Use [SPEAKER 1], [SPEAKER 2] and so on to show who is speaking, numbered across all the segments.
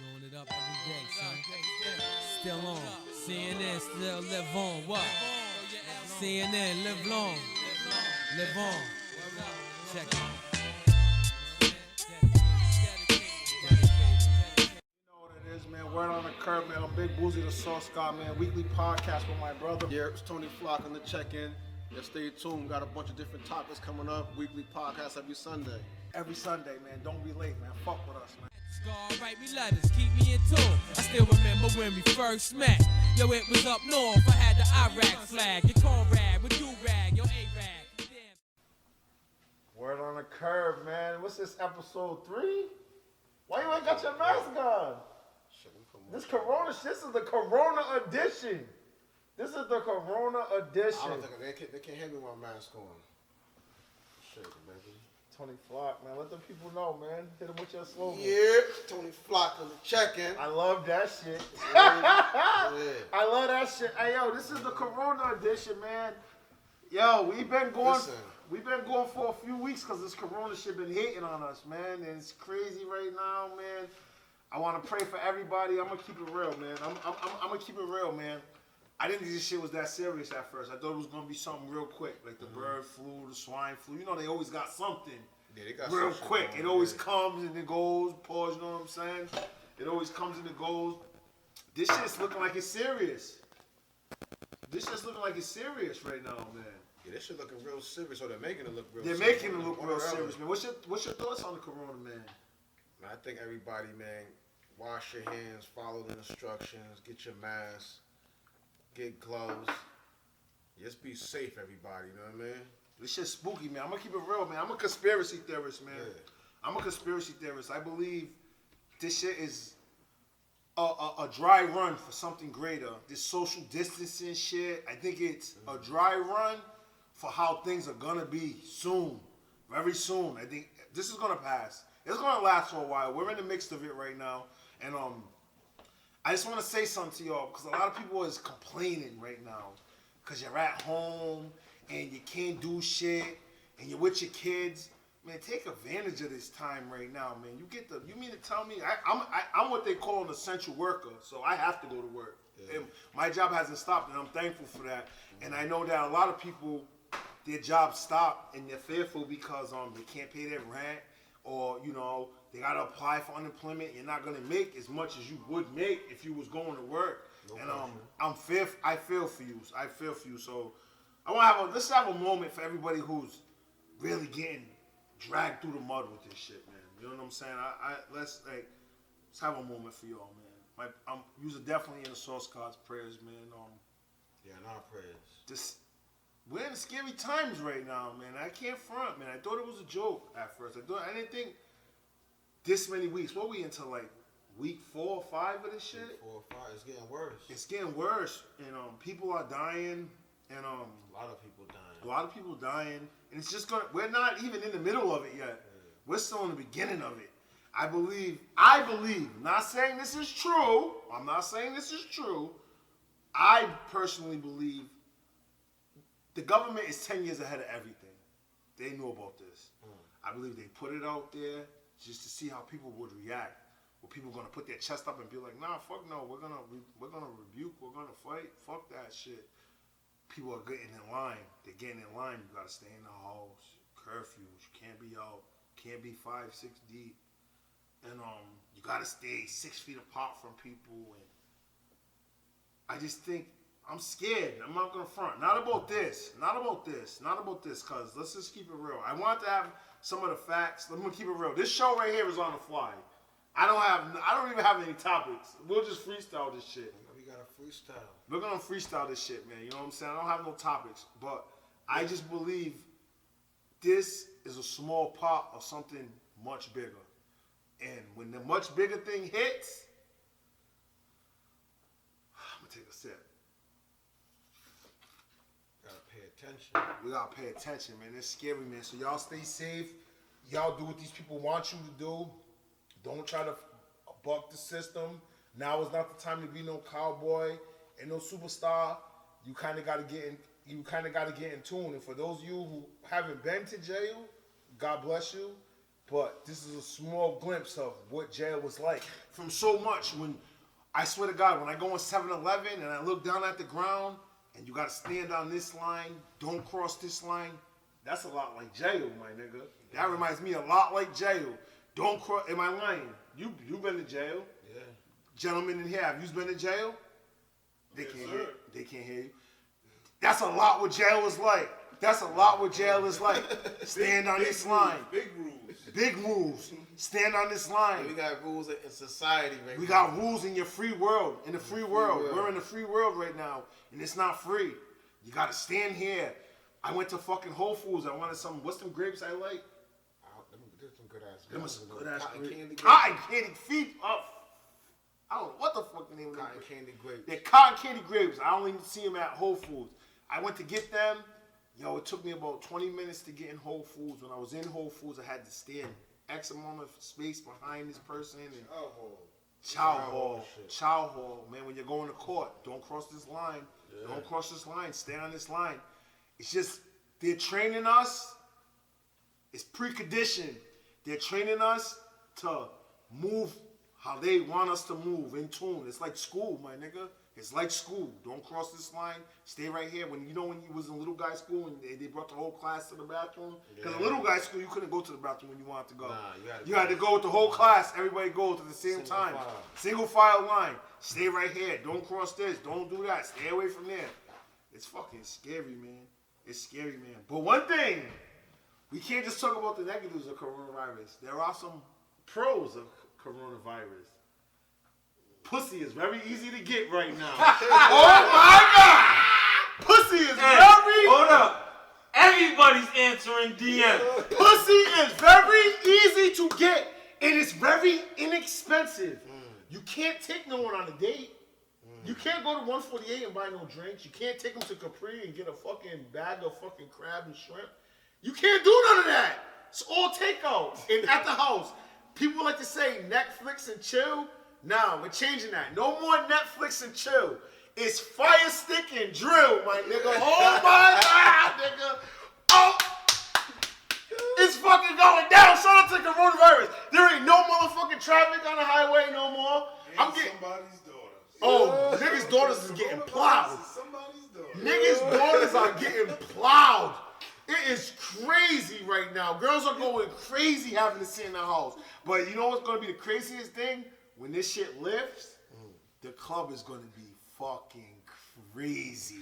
[SPEAKER 1] Doing it up every day, son. Still on. CNN, still live on. What? CNN, live long. Live on. Check it.
[SPEAKER 2] You know what it is, man. Word on the curb, man. I'm Big Boozy, the Sauce God, man. Weekly podcast with my brother. Yeah, it's Tony Flock on the check-in. Yeah, stay tuned. Got a bunch of different topics coming up. Weekly podcast every Sunday. Every Sunday, man. Don't be late, man. Fuck with us, man.
[SPEAKER 1] Scar, write me letters, keep me in tune. I still remember when we first met. Yo, it was up north. I had the Iraq flag. Your Conrad with do-rag. Yo, A-rag.
[SPEAKER 2] Word on the curb, man. What's this, episode 3? Why you ain't got your mask on? This Corona, this is the Corona edition. This is the Corona edition.
[SPEAKER 3] I don't think they can't have me with my mask on. Shit, baby.
[SPEAKER 2] Tony Flock, man. Let the people know, man. Hit them with your slogan.
[SPEAKER 3] Yeah, Tony Flock on the check-in.
[SPEAKER 2] I love that shit.
[SPEAKER 3] Yeah.
[SPEAKER 2] I love that shit. Hey, yo, this is the Corona edition, man. Yo, we've been going for a few weeks because this Corona shit been hitting on us, man. And it's crazy right now, man. I want to pray for everybody. I'm gonna keep it real, man. I'm gonna keep it real, man. I didn't think this shit was that serious at first. I thought it was gonna be something real quick, like the bird flu, the swine flu. You know, they always got something
[SPEAKER 3] Yeah, they got
[SPEAKER 2] real
[SPEAKER 3] some
[SPEAKER 2] quick.
[SPEAKER 3] shit
[SPEAKER 2] It
[SPEAKER 3] going,
[SPEAKER 2] always
[SPEAKER 3] yeah.
[SPEAKER 2] comes and it goes. Pause. You know what I'm saying? It always comes and it goes. This shit's looking like it's serious. This shit's looking like it's serious right now, man.
[SPEAKER 3] Yeah, this shit looking real serious, or they're making it look real
[SPEAKER 2] They're
[SPEAKER 3] serious.
[SPEAKER 2] making it look
[SPEAKER 3] One
[SPEAKER 2] real
[SPEAKER 3] or the other.
[SPEAKER 2] serious, man. What's your thoughts on the Corona, man?
[SPEAKER 3] Man, I think everybody, man, wash your hands, follow the instructions, get your mask, get gloves. Just be safe, everybody, you know what I mean?
[SPEAKER 2] This shit's spooky, man. I'm gonna keep it real, man. I'm a conspiracy theorist, man.
[SPEAKER 3] Yeah.
[SPEAKER 2] I'm a conspiracy theorist. I believe this shit is a dry run for something greater. This social distancing shit, I think it's a dry run for how things are gonna be soon. Very soon. I think this is gonna pass. It's gonna last for a while. We're in the midst of it right now. And I just wanna say something to y'all, because a lot of people is complaining right now. Because you're at home and you can't do shit and you're with your kids. Man, take advantage of this time right now, man. You mean to tell me I'm what they call an essential worker, so I have to go to work.
[SPEAKER 3] Yeah.
[SPEAKER 2] And my job hasn't stopped, and I'm thankful for that. And I know that a lot of people, their jobs stop and they're fearful because they can't pay their rent, or they gotta apply for unemployment. You're not gonna make as much as you would make if you was going to work.
[SPEAKER 3] No
[SPEAKER 2] And I feel for you. I feel for you. So let's have a moment for everybody who's really getting dragged through the mud with this shit, man. You know what I'm saying? Let's have a moment for y'all, man. You're definitely in the Sauce God's prayers, man.
[SPEAKER 3] Yeah, in our prayers.
[SPEAKER 2] We're in scary times right now, man. I can't front, man. I thought it was a joke at first. I didn't think this many weeks. What we into, like week 4 or 5 of this shit?
[SPEAKER 3] 4 or 5. It's getting worse.
[SPEAKER 2] It's getting worse, and people are dying, and
[SPEAKER 3] A lot of people dying.
[SPEAKER 2] a lot of people dying, and it's just we're not even in the middle of it yet. We're still in the beginning of it. I believe, I'm not saying this is true. I'm not saying this is true. I personally believe the government is 10 years ahead of everything. They knew about this. I believe they put it out there just to see how people would react. Were people gonna put their chest up and be like, nah, fuck no, we're gonna rebuke, we're gonna fight, fuck that shit. People are getting in line. They're getting in line. You gotta stay in the house. Curfews. You can't be out. Can't be 5, 6 deep. And you gotta stay 6 feet apart from people. And I just think I'm scared. I'm not gonna front. Not about this. Cause let's just keep it real. I want to have some of the facts. Let me keep it real. This show right here is on the fly. I don't even have any topics. We'll just freestyle this shit.
[SPEAKER 3] We got a freestyle.
[SPEAKER 2] We're gonna freestyle this shit, man. You know what I'm saying? I don't have no topics, but I just believe this is a small part of something much bigger. And when the much bigger thing hits, I'm gonna take a sip.
[SPEAKER 3] Gotta pay attention.
[SPEAKER 2] We gotta pay attention, man. It's scary, man. So y'all stay safe. Y'all do what these people want you to do. Don't try to buck the system. Now is not the time to be no cowboy and no superstar. You kind of got to get in. You kind of got to get in tune. And for those of you who haven't been to jail, God bless you. but this is a small glimpse of what jail was like. From so much, when I swear to God, when I go on 7-Eleven and I look down at the ground and you gotta stand on this line, don't cross this line, that's a lot like jail, my nigga. That reminds me a lot like jail. Don't cross. Am I lying? You been to jail?
[SPEAKER 3] Yeah.
[SPEAKER 2] Gentlemen in here, have you been to jail? They
[SPEAKER 4] Yes,
[SPEAKER 2] can't
[SPEAKER 4] sir.
[SPEAKER 2] hear. They can't hear you. That's a lot what jail is like. That's a lot what jail is like. Stand on this line.
[SPEAKER 4] Big rules.
[SPEAKER 2] Big rules. Stand on this
[SPEAKER 3] We
[SPEAKER 2] line.
[SPEAKER 3] got rules in society right
[SPEAKER 2] We
[SPEAKER 3] now.
[SPEAKER 2] got rules in your free world. In the free world.
[SPEAKER 3] world.
[SPEAKER 2] We're in the free world right now, and it's not free. You gotta stand here. I went to fucking Whole Foods. I wanted some. What's them grapes I like?
[SPEAKER 3] There's some good ass.
[SPEAKER 2] Them was good ass
[SPEAKER 3] cotton
[SPEAKER 2] grapes.
[SPEAKER 3] candy grapes.
[SPEAKER 2] Cotton candy feet up. I don't know what the fuck the name of them.
[SPEAKER 3] Cotton candy grapes.
[SPEAKER 2] They're cotton candy grapes. I only see them at Whole Foods. I went to get them. Yo, it took me about 20 minutes to get in Whole Foods. When I was in Whole Foods, I had to stand X amount of space behind this person. And Chow hall. Chow hall. Man, when you're going to court, don't cross this line. Don't cross this line. Stay on this line. It's just, they're training us. It's preconditioned. They're training us to move how they want us to move in tune. It's like school, my nigga. It's like school. Don't cross this line. Stay right here. When you was in little guy school and they brought the whole class to the bathroom. Because in little guy school, you couldn't go to the bathroom when you wanted to go.
[SPEAKER 3] Nah,
[SPEAKER 2] you had to go with the whole class. Everybody goes at the same time.
[SPEAKER 3] File.
[SPEAKER 2] Single file line. Stay right here. Don't cross this. Don't do that. Stay away from there. It's fucking scary, man. It's scary, man. But one thing, we can't just talk about the negatives of coronavirus. There are some pros of coronavirus. Pussy is very easy to get right now. Oh my God! Pussy is very.
[SPEAKER 5] Hold up. Everybody's answering DM.
[SPEAKER 2] Pussy is very easy to get, and it's very inexpensive. You can't take no one on a date. You can't go to 148 and buy no drinks. You can't take them to Capri and get a fucking bag of fucking crab and shrimp. You can't do none of that. It's all takeout and at the house. People like to say Netflix and chill. Nah, we're changing that. No more Netflix and chill. It's fire stick and drill, my nigga. Oh my God, nigga. Oh, it's fucking going down. Shout out to coronavirus. There ain't no motherfucking traffic on the highway no more. I'm getting.
[SPEAKER 4] Somebody's daughters.
[SPEAKER 2] Oh, niggas' daughters is getting plowed.
[SPEAKER 4] Somebody's daughters.
[SPEAKER 2] Niggas' daughters are getting plowed. It is crazy right now. Girls are going crazy having to sit in the house. But you know what's going to be the craziest thing? When this shit lifts, the club is going to be fucking crazy.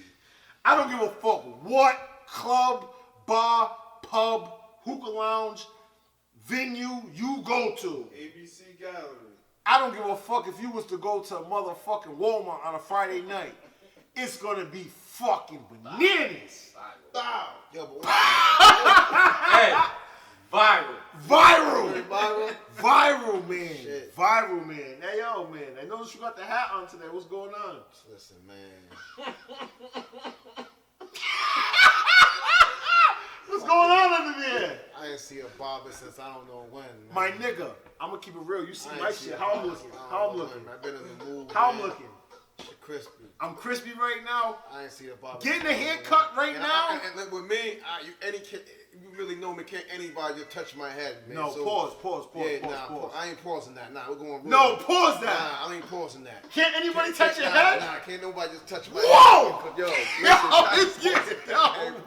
[SPEAKER 2] I don't give a fuck what club, bar, pub, hookah lounge, venue you go to.
[SPEAKER 4] ABC Gallery.
[SPEAKER 2] I don't give a fuck if you was to go to motherfucking Walmart on a Friday night. It's gonna be fucking bananas.
[SPEAKER 4] Bow.
[SPEAKER 3] Yo, but
[SPEAKER 5] Hey, viral.
[SPEAKER 2] Viral.
[SPEAKER 3] viral.
[SPEAKER 2] Viral, man.
[SPEAKER 3] Shit.
[SPEAKER 2] Viral, man. Hey, yo, man. I noticed you got the hat on today. What's going on?
[SPEAKER 3] Listen, man.
[SPEAKER 2] What's going on under there?
[SPEAKER 3] I ain't see a barber since I don't know when. Man.
[SPEAKER 2] My nigga, I'm gonna keep it real. You see
[SPEAKER 3] I ain't
[SPEAKER 2] my
[SPEAKER 3] see
[SPEAKER 2] shit.
[SPEAKER 3] a
[SPEAKER 2] How I'm
[SPEAKER 3] barber
[SPEAKER 2] looking?
[SPEAKER 3] since I
[SPEAKER 2] How
[SPEAKER 3] don't
[SPEAKER 2] I'm
[SPEAKER 3] know
[SPEAKER 2] looking?
[SPEAKER 3] when. I've been in the mood.
[SPEAKER 2] How I'm
[SPEAKER 3] man.
[SPEAKER 2] looking?
[SPEAKER 3] Shit crispy.
[SPEAKER 2] I'm crispy right now.
[SPEAKER 3] I ain't see a barber.
[SPEAKER 2] Getting
[SPEAKER 3] since
[SPEAKER 2] a
[SPEAKER 3] I don't know
[SPEAKER 2] haircut
[SPEAKER 3] when.
[SPEAKER 2] right
[SPEAKER 3] And
[SPEAKER 2] now?
[SPEAKER 3] and look, with me, you really know me. Can't anybody just touch my head, man?
[SPEAKER 2] No,
[SPEAKER 3] So,
[SPEAKER 2] pause.
[SPEAKER 3] Yeah, nah,
[SPEAKER 2] Pause.
[SPEAKER 3] I ain't pausing that. Nah, we're going real.
[SPEAKER 2] No, pause that.
[SPEAKER 3] Nah, I ain't pausing that.
[SPEAKER 2] Can't anybody touch your
[SPEAKER 3] Nah,
[SPEAKER 2] head?
[SPEAKER 3] Nah, can't nobody just touch my
[SPEAKER 2] Whoa!
[SPEAKER 3] head. Yo,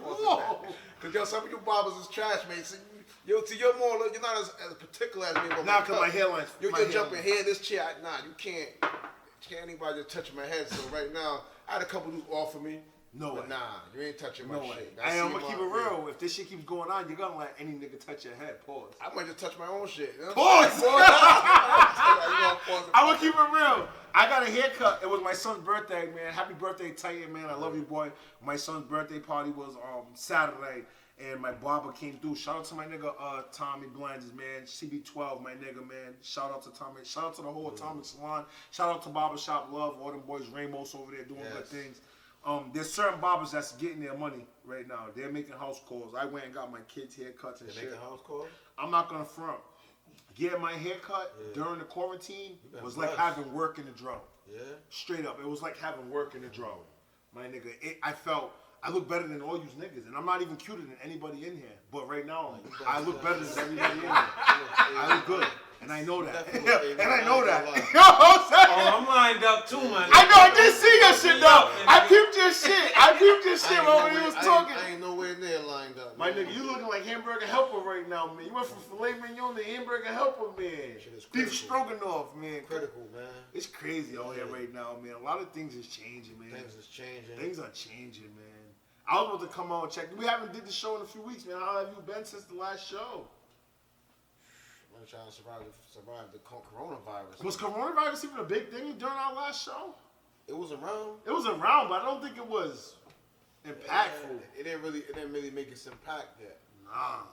[SPEAKER 2] Whoa!
[SPEAKER 3] Cause yo, some of you barbers is trash, man. So you're not as particular as me. About
[SPEAKER 2] Nah,
[SPEAKER 3] my
[SPEAKER 2] cause
[SPEAKER 3] cut.
[SPEAKER 2] my hairline's.
[SPEAKER 3] You're
[SPEAKER 2] my
[SPEAKER 3] just jumping
[SPEAKER 2] hairline.
[SPEAKER 3] here, this chair. Nah, you can't anybody just touch my head. So right now, I had a couple dudes offer me.
[SPEAKER 2] No
[SPEAKER 3] but
[SPEAKER 2] way.
[SPEAKER 3] nah, you ain't touching my
[SPEAKER 2] No way.
[SPEAKER 3] shit.
[SPEAKER 2] I am
[SPEAKER 3] see
[SPEAKER 2] gonna keep
[SPEAKER 3] my-
[SPEAKER 2] it real. If this shit keeps going on, you're gonna let any nigga touch your head. Pause.
[SPEAKER 3] I might just touch my own shit. You know?
[SPEAKER 2] Pause.
[SPEAKER 3] You gonna pause it?
[SPEAKER 2] I'm gonna keep it real. I got a haircut. It was my son's birthday, man. Happy birthday, Titan, man. I love you, boy. My son's birthday party was Saturday, and my barber came through. Shout out to my nigga Tommy Blanders, man. CB12, my nigga, man. Shout out to Tommy. Shout out to the whole Atomic Salon. Shout out to Barbershop Love. All them boys, Ramos over there doing good things. There's certain barbers that's getting their money right now. They're making house calls. I went and got my kids' haircuts and
[SPEAKER 3] They
[SPEAKER 2] shit.
[SPEAKER 3] making house calls?
[SPEAKER 2] I'm not gonna front. Getting my haircut during the quarantine was like
[SPEAKER 3] blessed.
[SPEAKER 2] having work in the drum.
[SPEAKER 3] Yeah.
[SPEAKER 2] Straight up, it was like having work in the drum. My nigga, I look better than all you niggas, and I'm not even cuter than anybody in here. But right now, I look better than everybody in here. I look good, and I know that. And I know that. You know what I'm saying?
[SPEAKER 5] Oh, I'm lined up too, man.
[SPEAKER 2] I know, I did see your shit though. I peeped your shit. I peeped your shit when he was talking.
[SPEAKER 3] I ain't nowhere near lined up.
[SPEAKER 2] My nigga, you looking like hamburger helper right now, man. You went from filet mignon to hamburger helper, man.
[SPEAKER 3] Shit is
[SPEAKER 2] Beef
[SPEAKER 3] critical.
[SPEAKER 2] stroganoff, man.
[SPEAKER 3] Critical, man.
[SPEAKER 2] It's crazy out here right now, man. A lot of things is changing, man.
[SPEAKER 3] Things is changing.
[SPEAKER 2] Things are changing, man. I was about to come out and check. We haven't did the show in a few weeks, man. How have you been since the last show?
[SPEAKER 3] I'm trying to survive the coronavirus.
[SPEAKER 2] Was coronavirus even a big thing during our last show?
[SPEAKER 3] It was around.
[SPEAKER 2] It was around, but I don't think it was impactful.
[SPEAKER 3] It didn't really make its impact yet.
[SPEAKER 2] Nah,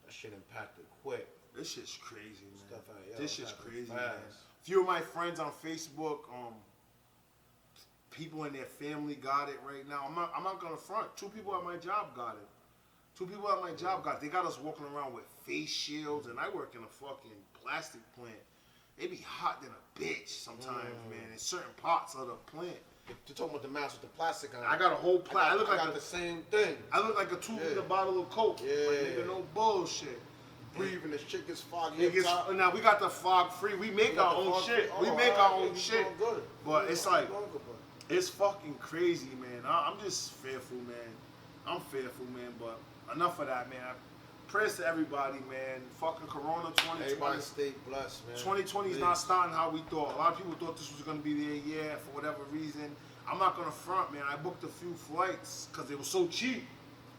[SPEAKER 3] That shit impacted quick.
[SPEAKER 2] this shit's crazy, man.
[SPEAKER 3] Stuff like, yo,
[SPEAKER 2] This shit's
[SPEAKER 3] happened
[SPEAKER 2] crazy,
[SPEAKER 3] fast.
[SPEAKER 2] man. Few of my friends on Facebook, people in their family got it right now. I'm not gonna front. 2 people at my job got it. 2 people at my job got it. They got us walking around with face shields, and I work in a fucking plastic plant. They be hot than a bitch sometimes, man, in certain parts of the plant.
[SPEAKER 3] You're talking about the mask with the plastic on it.
[SPEAKER 2] I got a whole plant. I look
[SPEAKER 3] I
[SPEAKER 2] like
[SPEAKER 3] got
[SPEAKER 2] a,
[SPEAKER 3] the same thing.
[SPEAKER 2] I look like a 2-liter bottle of Coke.
[SPEAKER 3] Yeah.
[SPEAKER 2] Like, nigga, no bullshit.
[SPEAKER 3] Breathing, this shit gets foggy.
[SPEAKER 2] Niggas,
[SPEAKER 3] up top.
[SPEAKER 2] now we got the fog free. We make our own shit. We make our own shit. But it's like, it's fucking crazy, man. I'm just fearful, man. I'm fearful, man. But enough of that, man. Prayers to everybody, man. Fucking Corona 2020.
[SPEAKER 3] Everybody stay blessed, man.
[SPEAKER 2] 2020 is
[SPEAKER 3] Please.
[SPEAKER 2] not starting how we thought. A lot of people thought this was going to be their year for whatever reason. I'm not going to front, man. I booked a few flights because they were so cheap.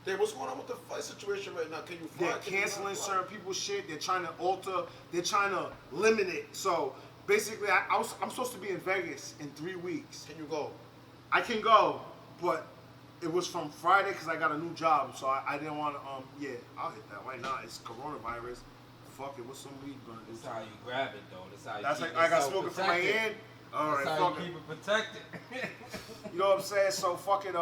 [SPEAKER 3] Hey, what's going on with the flight situation right now? Can you fly?
[SPEAKER 2] They're
[SPEAKER 3] Can you not
[SPEAKER 2] canceling
[SPEAKER 3] fly?
[SPEAKER 2] certain people's shit. They're trying to alter. They're trying to limit it. So basically, I'm supposed to be in Vegas in 3 weeks.
[SPEAKER 3] Can you go?
[SPEAKER 2] I can go, but it was from Friday because I got a new job. So I didn't want to, yeah, I'll hit that. Why not? It's coronavirus. Fuck it. What's some weed gonna do?
[SPEAKER 5] That's how you grab it, though. That's how you
[SPEAKER 2] That's
[SPEAKER 5] keep
[SPEAKER 2] like I got
[SPEAKER 5] yourself
[SPEAKER 2] smoking from my
[SPEAKER 5] protected.
[SPEAKER 2] hand. All right,
[SPEAKER 5] That's how
[SPEAKER 2] fuck
[SPEAKER 5] you
[SPEAKER 2] it.
[SPEAKER 5] keep it protected.
[SPEAKER 2] You know what I'm saying? So fuck it.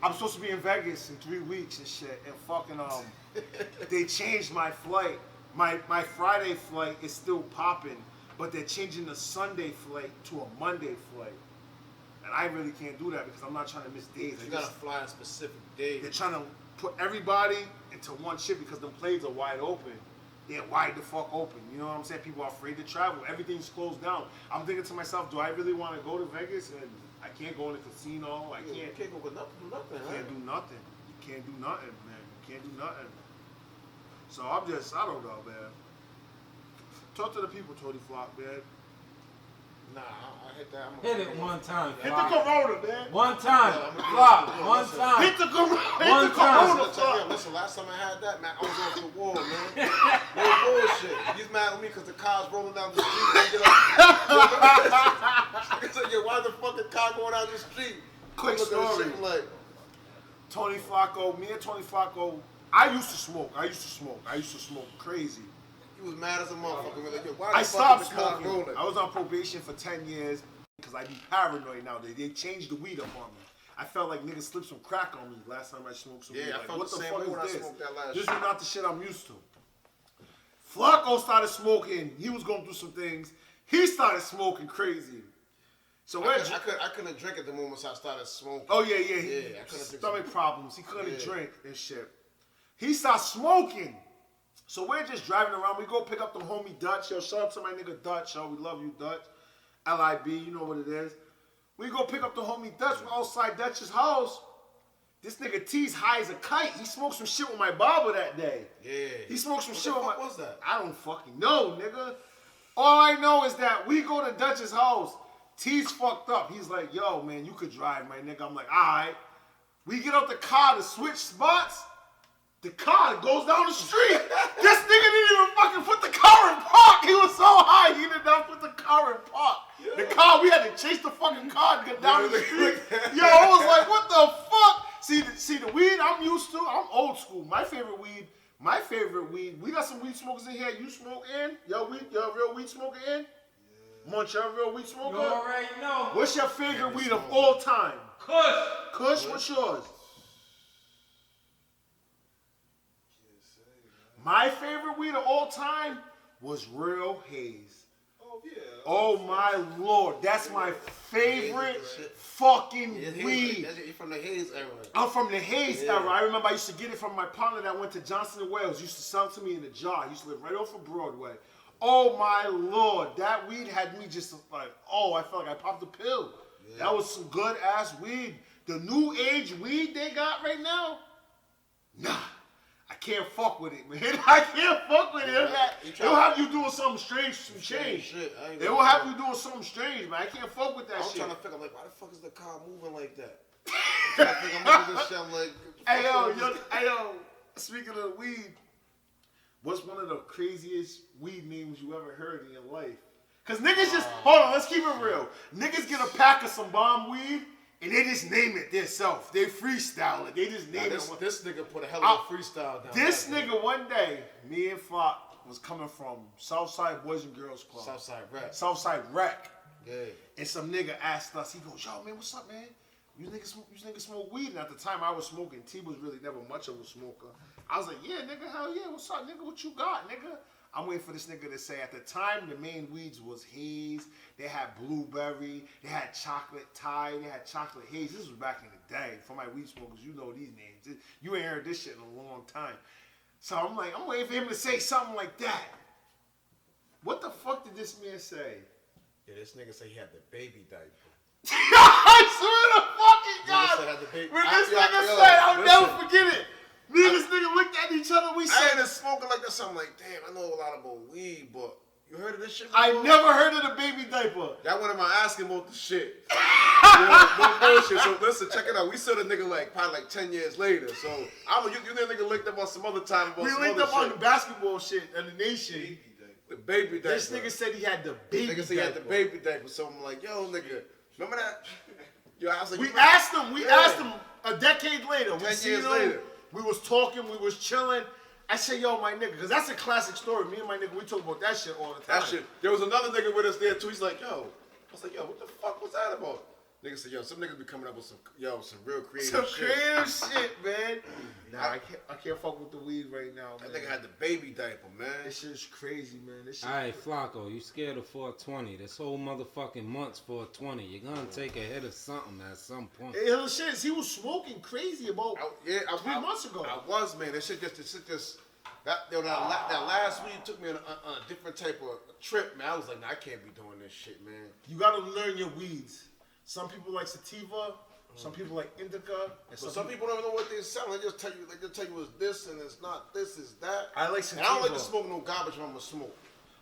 [SPEAKER 2] I'm supposed to be in Vegas in 3 weeks and shit, and fucking they changed my flight. My Friday flight is still popping, but they're changing the Sunday flight to a Monday flight, and I really can't do that because I'm not trying to miss days.
[SPEAKER 3] You gotta fly on specific
[SPEAKER 2] They're
[SPEAKER 3] days.
[SPEAKER 2] trying to put everybody into one ship because the planes are wide open. They're wide the fuck open. You know what I'm saying? People are afraid to travel. Everything's closed down. I'm thinking to myself, do I really want to go to Vegas? And I can't go in the casino. I
[SPEAKER 3] You
[SPEAKER 2] can't.
[SPEAKER 3] can't go with nothing,
[SPEAKER 2] You
[SPEAKER 3] right?
[SPEAKER 2] can't do nothing. You can't do nothing, man. You can't do nothing. So I don't know, man. Talk to the people, Tony Flock, man.
[SPEAKER 3] Nah, I hit that.
[SPEAKER 5] Hit it one time.
[SPEAKER 2] Hit the
[SPEAKER 5] Flock.
[SPEAKER 2] corona, man.
[SPEAKER 5] One time.
[SPEAKER 3] Yeah, I'm-
[SPEAKER 5] Flock.
[SPEAKER 3] yeah,
[SPEAKER 5] One
[SPEAKER 3] listen.
[SPEAKER 5] time.
[SPEAKER 2] Hit the corona. Hit
[SPEAKER 5] One
[SPEAKER 2] the
[SPEAKER 5] time.
[SPEAKER 2] corona,
[SPEAKER 3] Listen,
[SPEAKER 2] Flock.
[SPEAKER 3] listen, last time I had that, man, I was going to the wall, man. No bullshit. He's mad at me because the car's rolling down the street. They get up. He said, yo, why the fucking car going down the street?
[SPEAKER 2] Quick
[SPEAKER 3] I'm looking at
[SPEAKER 2] story.
[SPEAKER 3] shit like,
[SPEAKER 2] Tony Flacco, me and Tony Flacco, I used to smoke crazy.
[SPEAKER 3] he was mad as a motherfucker. Like, yo, why
[SPEAKER 2] I
[SPEAKER 3] the
[SPEAKER 2] stopped
[SPEAKER 3] fuck is the car
[SPEAKER 2] smoking.
[SPEAKER 3] rolling?
[SPEAKER 2] I was on probation for 10 years because I be paranoid now. They changed the weed up on me. I felt like niggas slipped some crack on me last time I smoked some weed.
[SPEAKER 3] Yeah, I
[SPEAKER 2] Like,
[SPEAKER 3] felt
[SPEAKER 2] what
[SPEAKER 3] the
[SPEAKER 2] the
[SPEAKER 3] same
[SPEAKER 2] fuck
[SPEAKER 3] way
[SPEAKER 2] is
[SPEAKER 3] when I
[SPEAKER 2] this?
[SPEAKER 3] smoked that last
[SPEAKER 2] This is
[SPEAKER 3] shit.
[SPEAKER 2] not the shit I'm used to. Flacco started smoking. He was going through some things. He started smoking crazy. So we're
[SPEAKER 3] I couldn't drink at the moment I started smoking.
[SPEAKER 2] Oh yeah.
[SPEAKER 3] Yeah, I couldn't drink
[SPEAKER 2] Stomach problems. He couldn't
[SPEAKER 3] Yeah.
[SPEAKER 2] drink and shit. He started smoking. So we're just driving around. We go pick up the homie Dutch. Yo, shout out to my nigga Dutch. Yo, we love you, Dutch. LIB, you know what it is. We go pick up the homie Dutch. We're outside Dutch's house. This nigga T's high as a kite. He smoked some shit with my barber that day.
[SPEAKER 3] Yeah.
[SPEAKER 2] He smoked some
[SPEAKER 3] What
[SPEAKER 2] shit
[SPEAKER 3] the
[SPEAKER 2] with my.
[SPEAKER 3] fuck was that?
[SPEAKER 2] I don't fucking know, nigga. All I know is that we go to Dutch's house. T's fucked up. He's like, yo, man, you could drive, my nigga. I'm like, all right. We get out the car to switch spots. The car goes down the street. This nigga didn't even fucking put the car in park. He was so high, he did not put the car in park. The car, we had to chase the fucking car to get down the street. Yo, I was like, what the fuck? See the weed I'm used to, I'm old school. My favorite weed, we got some weed smokers in here. You smoke in? Yo, a real weed smoker in? Munch, you're a real weed smoker?
[SPEAKER 5] You already know.
[SPEAKER 2] What's your favorite weed of all time?
[SPEAKER 5] Kush.
[SPEAKER 2] Kush, what's yours? My favorite weed of all time was Real Haze.
[SPEAKER 4] Yeah.
[SPEAKER 2] Oh my lord, that's my favorite fucking weed.
[SPEAKER 3] You're from the Hayes era.
[SPEAKER 2] I'm from the Hayes era. I remember I used to get it from my partner that went to Johnson and Wales. Used to sell it to me in a jar. He used to live right off of Broadway. Oh my lord, that weed had me just like, oh, I felt like I popped a pill. Yeah. That was some good ass weed. The new age weed they got right now, nah. I can't fuck with it, man. I can't fuck with it. They'll have you doing something strange, some change. They will have you doing something strange, man. I can't fuck with that shit.
[SPEAKER 3] I'm trying to figure, like, why the fuck is the car moving like that? I'm trying to think, I'm looking at this shit, I'm like,
[SPEAKER 2] hey yo, speaking of weed, what's one of the craziest weed names you ever heard in your life? Cause niggas just, hold on, let's keep it real. Niggas get a pack of some bomb weed, and they just name it themselves. They freestyle it. They just name it.
[SPEAKER 3] This nigga put a hell of a freestyle down.
[SPEAKER 2] This nigga one day, me and Flock was coming from Southside Boys and Girls Club. Southside Rec.
[SPEAKER 3] Yeah.
[SPEAKER 2] And some nigga asked us, he goes, yo man, what's up, man? You niggas smoke weed? And at the time I was smoking. T was really never much of a smoker. I was like, yeah, nigga, hell yeah, what's up, nigga? What you got, nigga? I'm waiting for this nigga to say, at the time, the main weeds was haze. They had blueberry. They had chocolate Thai. They had chocolate haze. This was back in the day. For my weed smokers, you know these names. You ain't heard this shit in a long time. So I'm like, I'm waiting for him to say something like that. What the fuck did this man say?
[SPEAKER 3] Yeah, this nigga say he had the baby diaper.
[SPEAKER 2] I swear to fucking God. When this nigga said, I'll never forget it. Me and this nigga looked at each other. We
[SPEAKER 3] I
[SPEAKER 2] said,
[SPEAKER 3] ain't been smoking like this. I'm like, damn, I know a lot about weed, but you heard of this shit before?
[SPEAKER 2] I never heard of the baby diaper.
[SPEAKER 3] That one of my asking about the shit. No bullshit. So listen, check it out. We saw the nigga like probably like 10 years later. So I don't know, you nigga linked up on some other time about
[SPEAKER 2] We
[SPEAKER 3] some
[SPEAKER 2] linked
[SPEAKER 3] other
[SPEAKER 2] up on
[SPEAKER 3] shit.
[SPEAKER 2] the basketball shit and the nation.
[SPEAKER 3] The baby diaper.
[SPEAKER 2] This nigga said he had the baby diaper.
[SPEAKER 3] Nigga said he had the baby diaper. So I'm like, yo, nigga, remember that? Yo, I was like,
[SPEAKER 2] We asked him a decade later.
[SPEAKER 3] 10 years later.
[SPEAKER 2] We was talking, we was chilling. I said, yo, my nigga, because that's a classic story. Me and my nigga, we talk about that shit all the time.
[SPEAKER 3] That shit. There was another nigga with us there too. He's like, yo. I was like, yo, what the fuck was that about? Nigga said, yo, some niggas be coming up with some real creative
[SPEAKER 2] Some
[SPEAKER 3] shit.
[SPEAKER 2] creative shit, man. Nah, I can't fuck with the weed right now, man.
[SPEAKER 3] That nigga had the baby diaper, man.
[SPEAKER 2] This shit's crazy, man. This shit.
[SPEAKER 5] Alright, Flacco, you scared of 420. This whole motherfucking month's 420. You're gonna take a hit of something at some point.
[SPEAKER 2] Hey, hell, shit, he was smoking crazy about 3 months ago.
[SPEAKER 3] I was, man. That shit just that last week took me on a different type of trip, man. I was like, nah, I can't be doing this shit, man.
[SPEAKER 2] You gotta learn your weeds. Some people like sativa, some people like indica, and
[SPEAKER 3] Some people don't even know what they're selling. They just tell you it's this and it's not this, is that.
[SPEAKER 2] I like
[SPEAKER 3] And
[SPEAKER 2] sativa.
[SPEAKER 3] I don't like to smoke no garbage when I'm gonna smoke.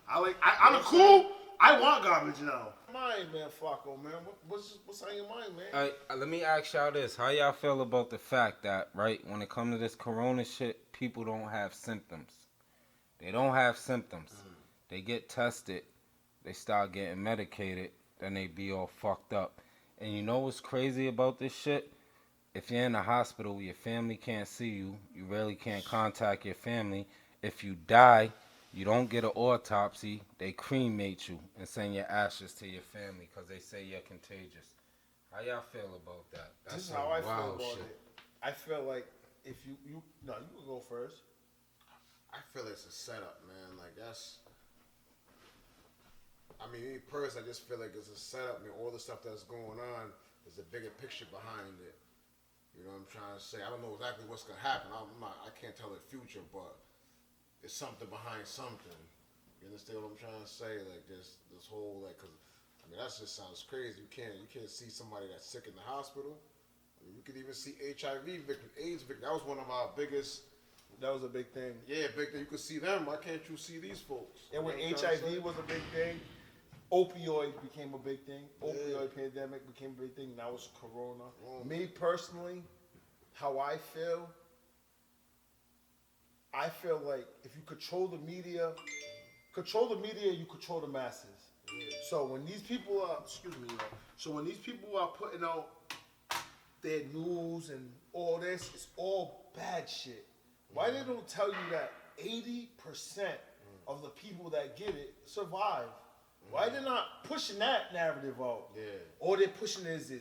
[SPEAKER 2] I'm cool. I want garbage now. Mind, man, Flacco, man. What's on your mind, man?
[SPEAKER 5] Alright, let me ask y'all this. How y'all feel about the fact that, right, when it comes to this corona shit, people don't have symptoms. They don't have symptoms. They get tested. They start getting medicated. Then they be all fucked up. And you know what's crazy about this shit? If you're in the hospital, your family can't see you. You really can't contact your family. If you die, you don't get an autopsy. They cremate you and send your ashes to your family because they say you're contagious. How y'all feel about that?
[SPEAKER 2] This is
[SPEAKER 5] some
[SPEAKER 2] how I feel
[SPEAKER 5] wild
[SPEAKER 2] about it. I feel like if you can go first.
[SPEAKER 3] I feel it's a setup, man. Like that's. I mean, me personally, I just feel like it's a setup. I mean, all the stuff that's going on, there's a bigger picture behind it. You know what I'm trying to say? I don't know exactly what's gonna happen. I can't tell the future, but it's something behind something. You understand what I'm trying to say? Like this whole like, cause I mean that just sounds crazy. You can't see somebody that's sick in the hospital. I mean, you could even see HIV victim, AIDS victim. That was one of our biggest.
[SPEAKER 2] That was a big thing.
[SPEAKER 3] Yeah, big thing. You could see them. Why can't you see these folks?
[SPEAKER 2] And when
[SPEAKER 3] You know what I'm trying to say?
[SPEAKER 2] HIV was a big thing, opioid became a big thing. Opioid pandemic became a big thing. Now it's corona. Me personally, how I feel like if you control the media, you control the masses. Yeah. So when these people are, when these people are putting out their news and all this, it's all bad shit. Why they don't tell you that 80% of the people that get it survive? Why they're not pushing that narrative out?
[SPEAKER 3] Yeah.
[SPEAKER 2] All they're pushing is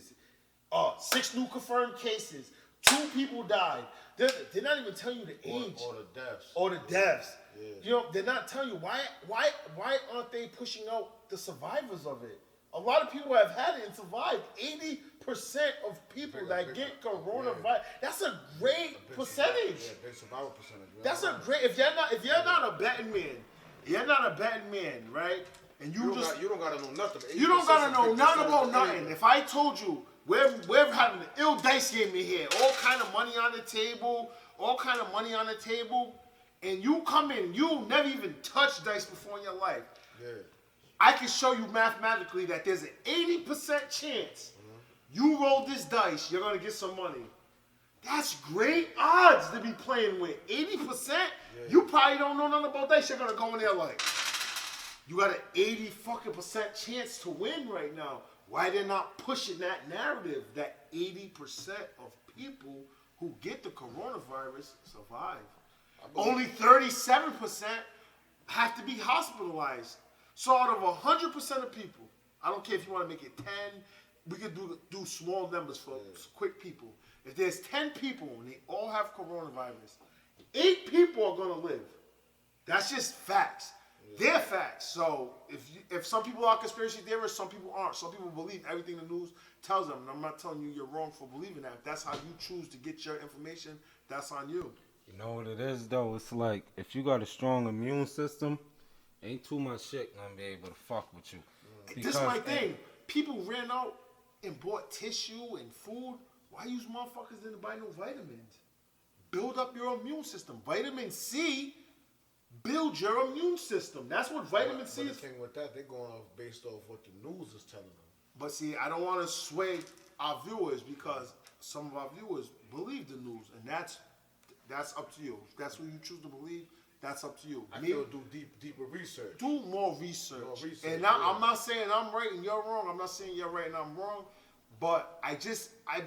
[SPEAKER 2] 6 new confirmed cases, 2 people died. They're not even telling you the age.
[SPEAKER 3] Or the deaths.
[SPEAKER 2] Or the deaths. You know, they're not telling you why aren't they pushing out the survivors of it? A lot of people have had it and survived. 80% of people that get coronavirus. That's a great percentage.
[SPEAKER 3] Yeah, big survival percentage. Man.
[SPEAKER 2] That's a great. If you're not a betting man, right? And
[SPEAKER 3] You don't gotta know nothing.
[SPEAKER 2] you don't gotta know nothing about
[SPEAKER 3] of
[SPEAKER 2] nothing.
[SPEAKER 3] anything.
[SPEAKER 2] If I told you we're having an ill dice game in here, all kind of money on the table, and you come in, you never even touched dice before in your life.
[SPEAKER 3] Yeah.
[SPEAKER 2] I can show you mathematically that there's an 80% chance you roll this dice, you're gonna get some money. That's great odds to be playing with. 80%, you probably don't know nothing about dice. You're gonna go in there like, you got an 80% chance to win right now. Why they're not pushing that narrative that 80% of people who get the coronavirus survive? Only 37% have to be hospitalized. So out of 100% of people, I don't care if you want to make it 10, we could do small numbers for quick people. If there's 10 people and they all have coronavirus, 8 people are going to live. That's just facts. They're facts. So if some people are conspiracy theorists, some people aren't. Some people believe everything the news tells them. And I'm not telling you you're wrong for believing that. If that's how you choose to get your information, that's on you.
[SPEAKER 5] You know what it is though? It's like if you got a strong immune system, ain't too much shit gonna be able to fuck with you.
[SPEAKER 2] This is my thing. People ran out and bought tissue and food. Why use motherfuckers didn't buy no vitamins? Build up your immune system. Vitamin C builds your immune system. That's what vitamin C
[SPEAKER 3] But
[SPEAKER 2] is.
[SPEAKER 3] the thing with that, they're going off based off what the news is telling them.
[SPEAKER 2] But see, I don't want to sway our viewers because some of our viewers believe the news, and that's up to you. If that's what you choose to believe, that's up to you.
[SPEAKER 3] I
[SPEAKER 2] Me,
[SPEAKER 3] feel do deeper research.
[SPEAKER 2] do more research. And
[SPEAKER 3] yeah.
[SPEAKER 2] I'm not saying I'm right and you're wrong. I'm not saying you're right and I'm wrong. But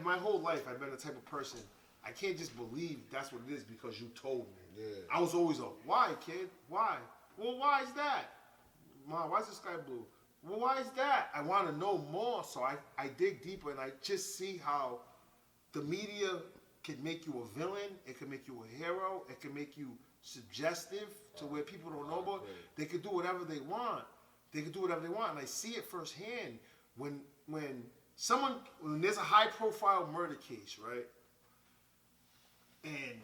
[SPEAKER 2] my whole life, I've been the type of person, I can't just believe that's what it is because you told me.
[SPEAKER 3] Yeah.
[SPEAKER 2] I was always why, kid? Why? Well, why is that? Mom, why is the sky blue? Well, why is that? I want to know more. So I dig deeper and I just see how the media can make you a villain. It can make you a hero. It can make you suggestive to where people don't know about. They could do whatever they want. And I see it firsthand when there's a high profile murder case, right? And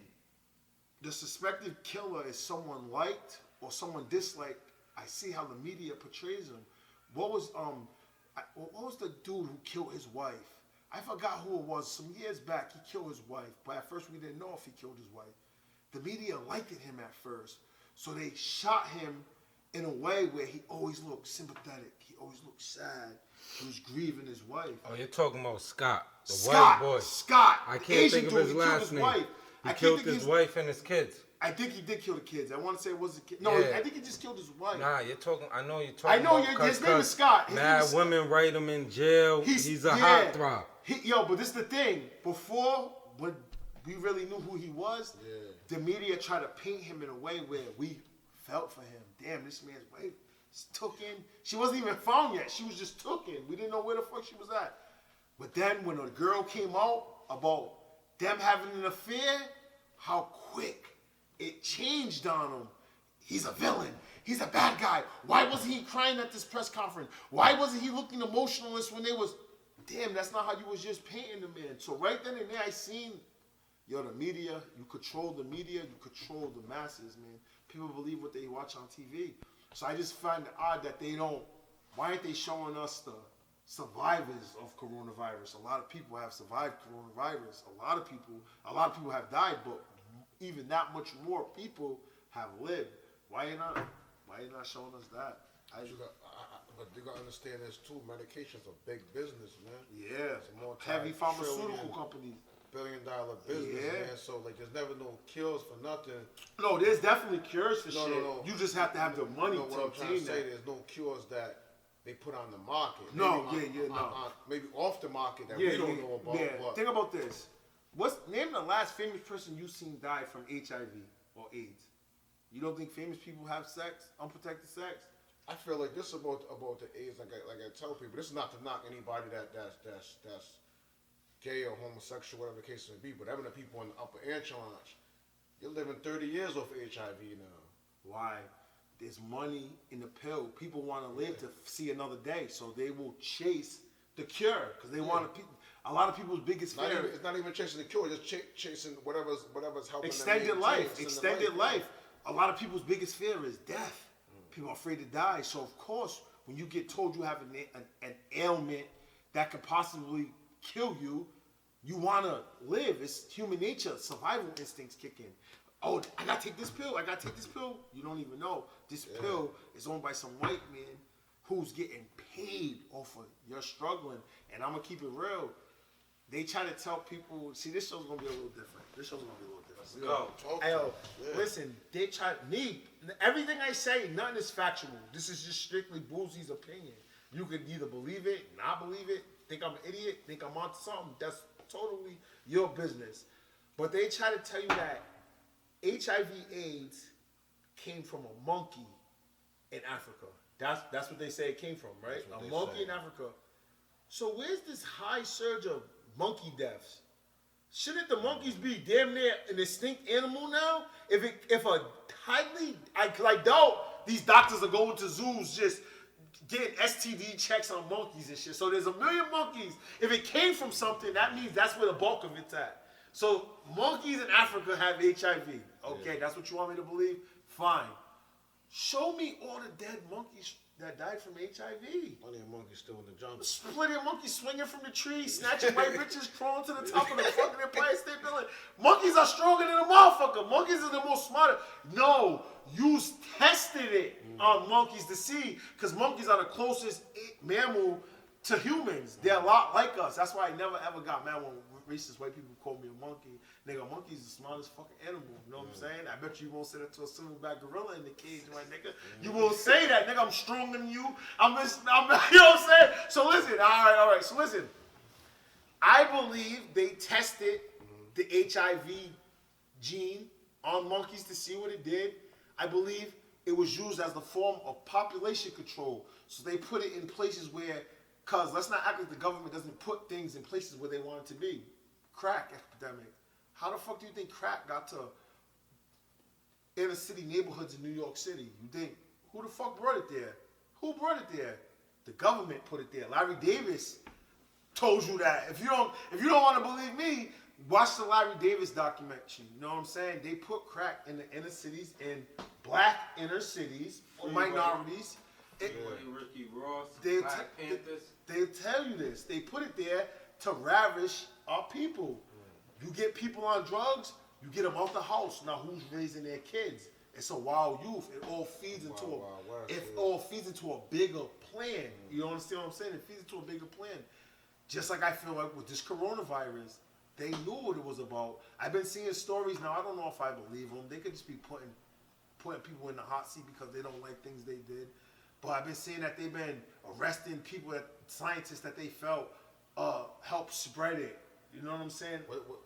[SPEAKER 2] the suspected killer is someone liked or someone disliked. I see how the media portrays him. What was the dude who killed his wife? I forgot who it was. Some years back, he killed his wife, but at first we didn't know if he killed his wife. The media liked him at first, so they shot him in a way where he always looked sympathetic. He always looked sad. He was grieving his wife.
[SPEAKER 5] Oh, you're talking about Scott, the
[SPEAKER 2] Scott,
[SPEAKER 5] white boy.
[SPEAKER 2] Scott.
[SPEAKER 5] I
[SPEAKER 2] the
[SPEAKER 5] can't
[SPEAKER 2] Asian
[SPEAKER 5] think of
[SPEAKER 2] dude,
[SPEAKER 5] his
[SPEAKER 2] he killed
[SPEAKER 5] last name.
[SPEAKER 2] wife.
[SPEAKER 5] He killed his wife and his kids.
[SPEAKER 2] I think he did kill the kids. I want to say it was a kid. No,
[SPEAKER 5] Yeah.
[SPEAKER 2] I think he just killed his wife.
[SPEAKER 5] Nah, you're talking. I know you're
[SPEAKER 2] I
[SPEAKER 5] talking.
[SPEAKER 2] know
[SPEAKER 5] about
[SPEAKER 2] his name is Scott. His name
[SPEAKER 5] Mad
[SPEAKER 2] is-
[SPEAKER 5] women write him in jail. He's a hot throb.
[SPEAKER 2] But this is the thing. Before, when we really knew who he was, the media tried to paint him in a way where we felt for him. Damn, this man's wife is taken. She wasn't even found yet. She was just taken. We didn't know where the fuck she was at. But then when a girl came out about them having an affair, how quick it changed on him. He's a villain. He's a bad guy. Why wasn't he crying at this press conference? Why wasn't he looking emotionless when they was... Damn, that's not how you was just painting the man. So right then and there, I seen, the media, you control the media, you control the masses, man. People believe what they watch on TV. So I just find it odd that why aren't they showing us the survivors of coronavirus? A lot of people have survived coronavirus. A lot of people have died, but even that much more people have lived. Why you not showing us that?
[SPEAKER 3] But you gotta understand this too. Medication's a big business, man.
[SPEAKER 2] Yeah,
[SPEAKER 3] It's a
[SPEAKER 2] heavy pharmaceutical
[SPEAKER 3] multi-trillion
[SPEAKER 2] companies.
[SPEAKER 3] billion-dollar business,
[SPEAKER 2] Yeah.
[SPEAKER 3] man. So like, there's never no cures for nothing.
[SPEAKER 2] No, there's definitely cures for shit.
[SPEAKER 3] No.
[SPEAKER 2] You just have to have the money
[SPEAKER 3] What
[SPEAKER 2] to
[SPEAKER 3] I'm trying to
[SPEAKER 2] obtain
[SPEAKER 3] say,
[SPEAKER 2] that.
[SPEAKER 3] there's no cures that they put on the market.
[SPEAKER 2] No,
[SPEAKER 3] Maybe
[SPEAKER 2] no.
[SPEAKER 3] maybe off the market that we don't know about.
[SPEAKER 2] Yeah.
[SPEAKER 3] But
[SPEAKER 2] Think about this. Name the last famous person you seen die from HIV or AIDS? You don't think famous people have sex, unprotected sex?
[SPEAKER 3] I feel like this about the AIDS. Like I tell people, this is not to knock anybody that's gay or homosexual, whatever the case may be. But having the people in the upper echelons, you're living 30 years off HIV now.
[SPEAKER 2] Why? There's money in the pill. People want to live to see another day, so they will chase the cure because they want to. A lot of people's biggest fear.
[SPEAKER 3] It's not even chasing the cure. Just chasing whatever's helping.
[SPEAKER 2] Extended
[SPEAKER 3] them
[SPEAKER 2] life.
[SPEAKER 3] maintain
[SPEAKER 2] Extended life. A lot of people's biggest fear is death. People are afraid to die. So of course, when you get told you have an ailment that could possibly kill you, you want to live. It's human nature. Survival instincts kick in. Oh, I gotta take this pill. I gotta take this pill. You don't even know. This pill is owned by some white man who's getting paid off of you're struggling. And I'm gonna keep it real. They try to tell people, see, this show's gonna be a little different. This show's gonna be a little different.
[SPEAKER 5] Go.
[SPEAKER 2] Hey, yo, listen, they try me. Everything I say, nothing is factual. This is just strictly Boozie's opinion. You could either believe it, not believe it, think I'm an idiot, think I'm onto something. That's totally your business. But they try to tell you that HIV/AIDS came from a monkey in Africa. That's what they say it came from, right? A monkey in Africa. So where's this high surge of monkey deaths? Shouldn't the monkeys be damn near an extinct animal now? If a highly, I doubt these doctors are going to zoos just getting STD checks on monkeys and shit. So there's 1 million monkeys. If it came from something, that means that's where the bulk of it's at. So monkeys in Africa have HIV. Okay, that's what you want me to believe? Fine. Show me all the dead monkeys that died from HIV.
[SPEAKER 3] Plenty of monkeys still in the jungle.
[SPEAKER 2] Plenty of monkeys swinging from the tree, snatching white bitches, crawling to the top of the fucking Empire State Building. Monkeys are stronger than a motherfucker. Monkeys are the most smarter. No, you tested it on monkeys to see, because monkeys are the closest mammal to humans. They're a lot like us. That's why I never ever got mad when racist white people call me a monkey. Nigga, a monkey's the smartest fucking animal. You know what I'm saying? I bet you won't say that to a silverback gorilla in the cage, right, nigga? You won't say that, nigga. I'm stronger than you. I'm you know what I'm saying? So listen, all right. So listen, I believe they tested the HIV gene on monkeys to see what it did. I believe it was used as the form of population control. So they put it in places where, cause let's not act like the government doesn't put things in places where they want it to be. Crack epidemic. How the fuck do you think crack got to inner city neighborhoods in New York City? You think, who the fuck brought it there? Who brought it there? The government put it there. Larry Davis told you that. If you don't want to believe me, watch the Larry Davis documentary. You know what I'm saying? They put crack in the inner cities, in black inner cities, for minorities.
[SPEAKER 5] Ricky Ross,
[SPEAKER 2] They
[SPEAKER 5] Black Panthers.
[SPEAKER 2] They tell you this. They put it there to ravish our people. You get people on drugs, you get them out the house. Now who's raising their kids? It's a wild youth. It all feeds into all feeds into a bigger plan. You understand what I'm saying? It feeds into a bigger plan. Just like I feel like with this coronavirus, they knew what it was about. I've been seeing stories now. I don't know if I believe them. They could just be putting people in the hot seat because they don't like things they did. But I've been seeing that they've been arresting people, scientists that they felt helped spread it. You know what I'm saying?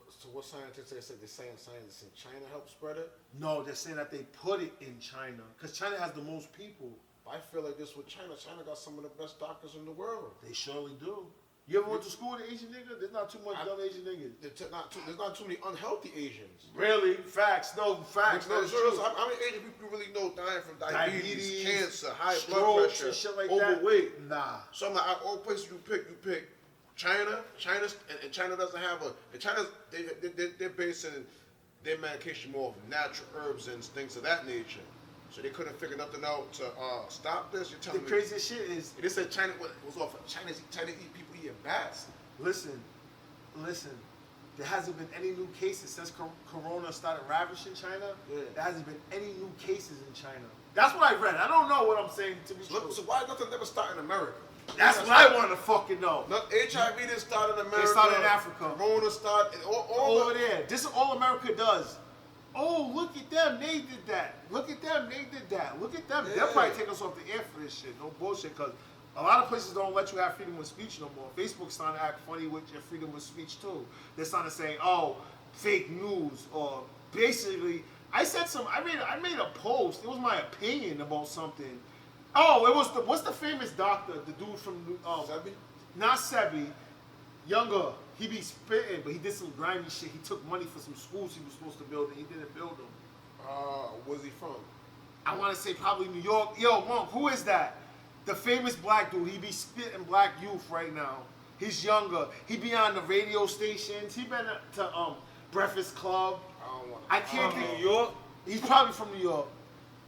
[SPEAKER 3] So what scientists they said? They're saying scientists in China helped spread it?
[SPEAKER 2] No, they're saying that they put it in China because China has the most people.
[SPEAKER 3] I feel like this with China. China got some of the best doctors in the world.
[SPEAKER 2] They surely do. You ever went to school with an Asian nigga? There's not too much dumb Asian niggas.
[SPEAKER 3] There's not too many unhealthy Asians.
[SPEAKER 2] Really? Facts. No, facts.
[SPEAKER 3] No,
[SPEAKER 2] That's
[SPEAKER 3] sure,
[SPEAKER 2] true.
[SPEAKER 3] how many Asian people you really know dying from diabetes, cancer, high blood
[SPEAKER 2] strokes,
[SPEAKER 3] pressure,
[SPEAKER 2] and shit like
[SPEAKER 3] overweight?
[SPEAKER 2] that? Nah.
[SPEAKER 3] So I'm like, all places you pick China. And China doesn't have they're basing their medication more of natural herbs and things of that nature. So they couldn't figure nothing out to stop this. You're
[SPEAKER 2] The
[SPEAKER 3] telling me
[SPEAKER 2] craziest shit is,
[SPEAKER 3] they said China was off. China eat people eating bats.
[SPEAKER 2] listen. There hasn't been any new cases since Corona started ravaging China.
[SPEAKER 3] Yeah.
[SPEAKER 2] There hasn't been any new cases in China. That's what I read. I don't know what I'm saying to be true.
[SPEAKER 3] So why nothing never start in America?
[SPEAKER 2] That's what I want to fucking know.
[SPEAKER 3] No, HIV didn't start in America.
[SPEAKER 2] It started in Africa.
[SPEAKER 3] Corona started all
[SPEAKER 2] Over there. This is all America does. Oh, look at them. They did that. Look at them. They did that. Look at them.
[SPEAKER 3] Yeah.
[SPEAKER 2] They'll probably take us off the air for this shit. No bullshit. Because a lot of places don't let you have freedom of speech no more. Facebook's starting to act funny with your freedom of speech too. They're starting to say, oh, fake news. Or basically, I made a post. It was my opinion about something. Oh, it was what's the famous doctor? The dude from
[SPEAKER 3] Sebi?
[SPEAKER 2] Not Sebi, younger. He be spitting, but he did some grimy shit. He took money for some schools he was supposed to build, and he didn't build them.
[SPEAKER 3] Where's he from?
[SPEAKER 2] I want to say probably New York. Yo, Monk, who is that? The famous black dude. He be spitting black youth right now. He's younger. He be on the radio stations. He been to Breakfast Club. I can't think.
[SPEAKER 5] New York.
[SPEAKER 2] He's probably from New York.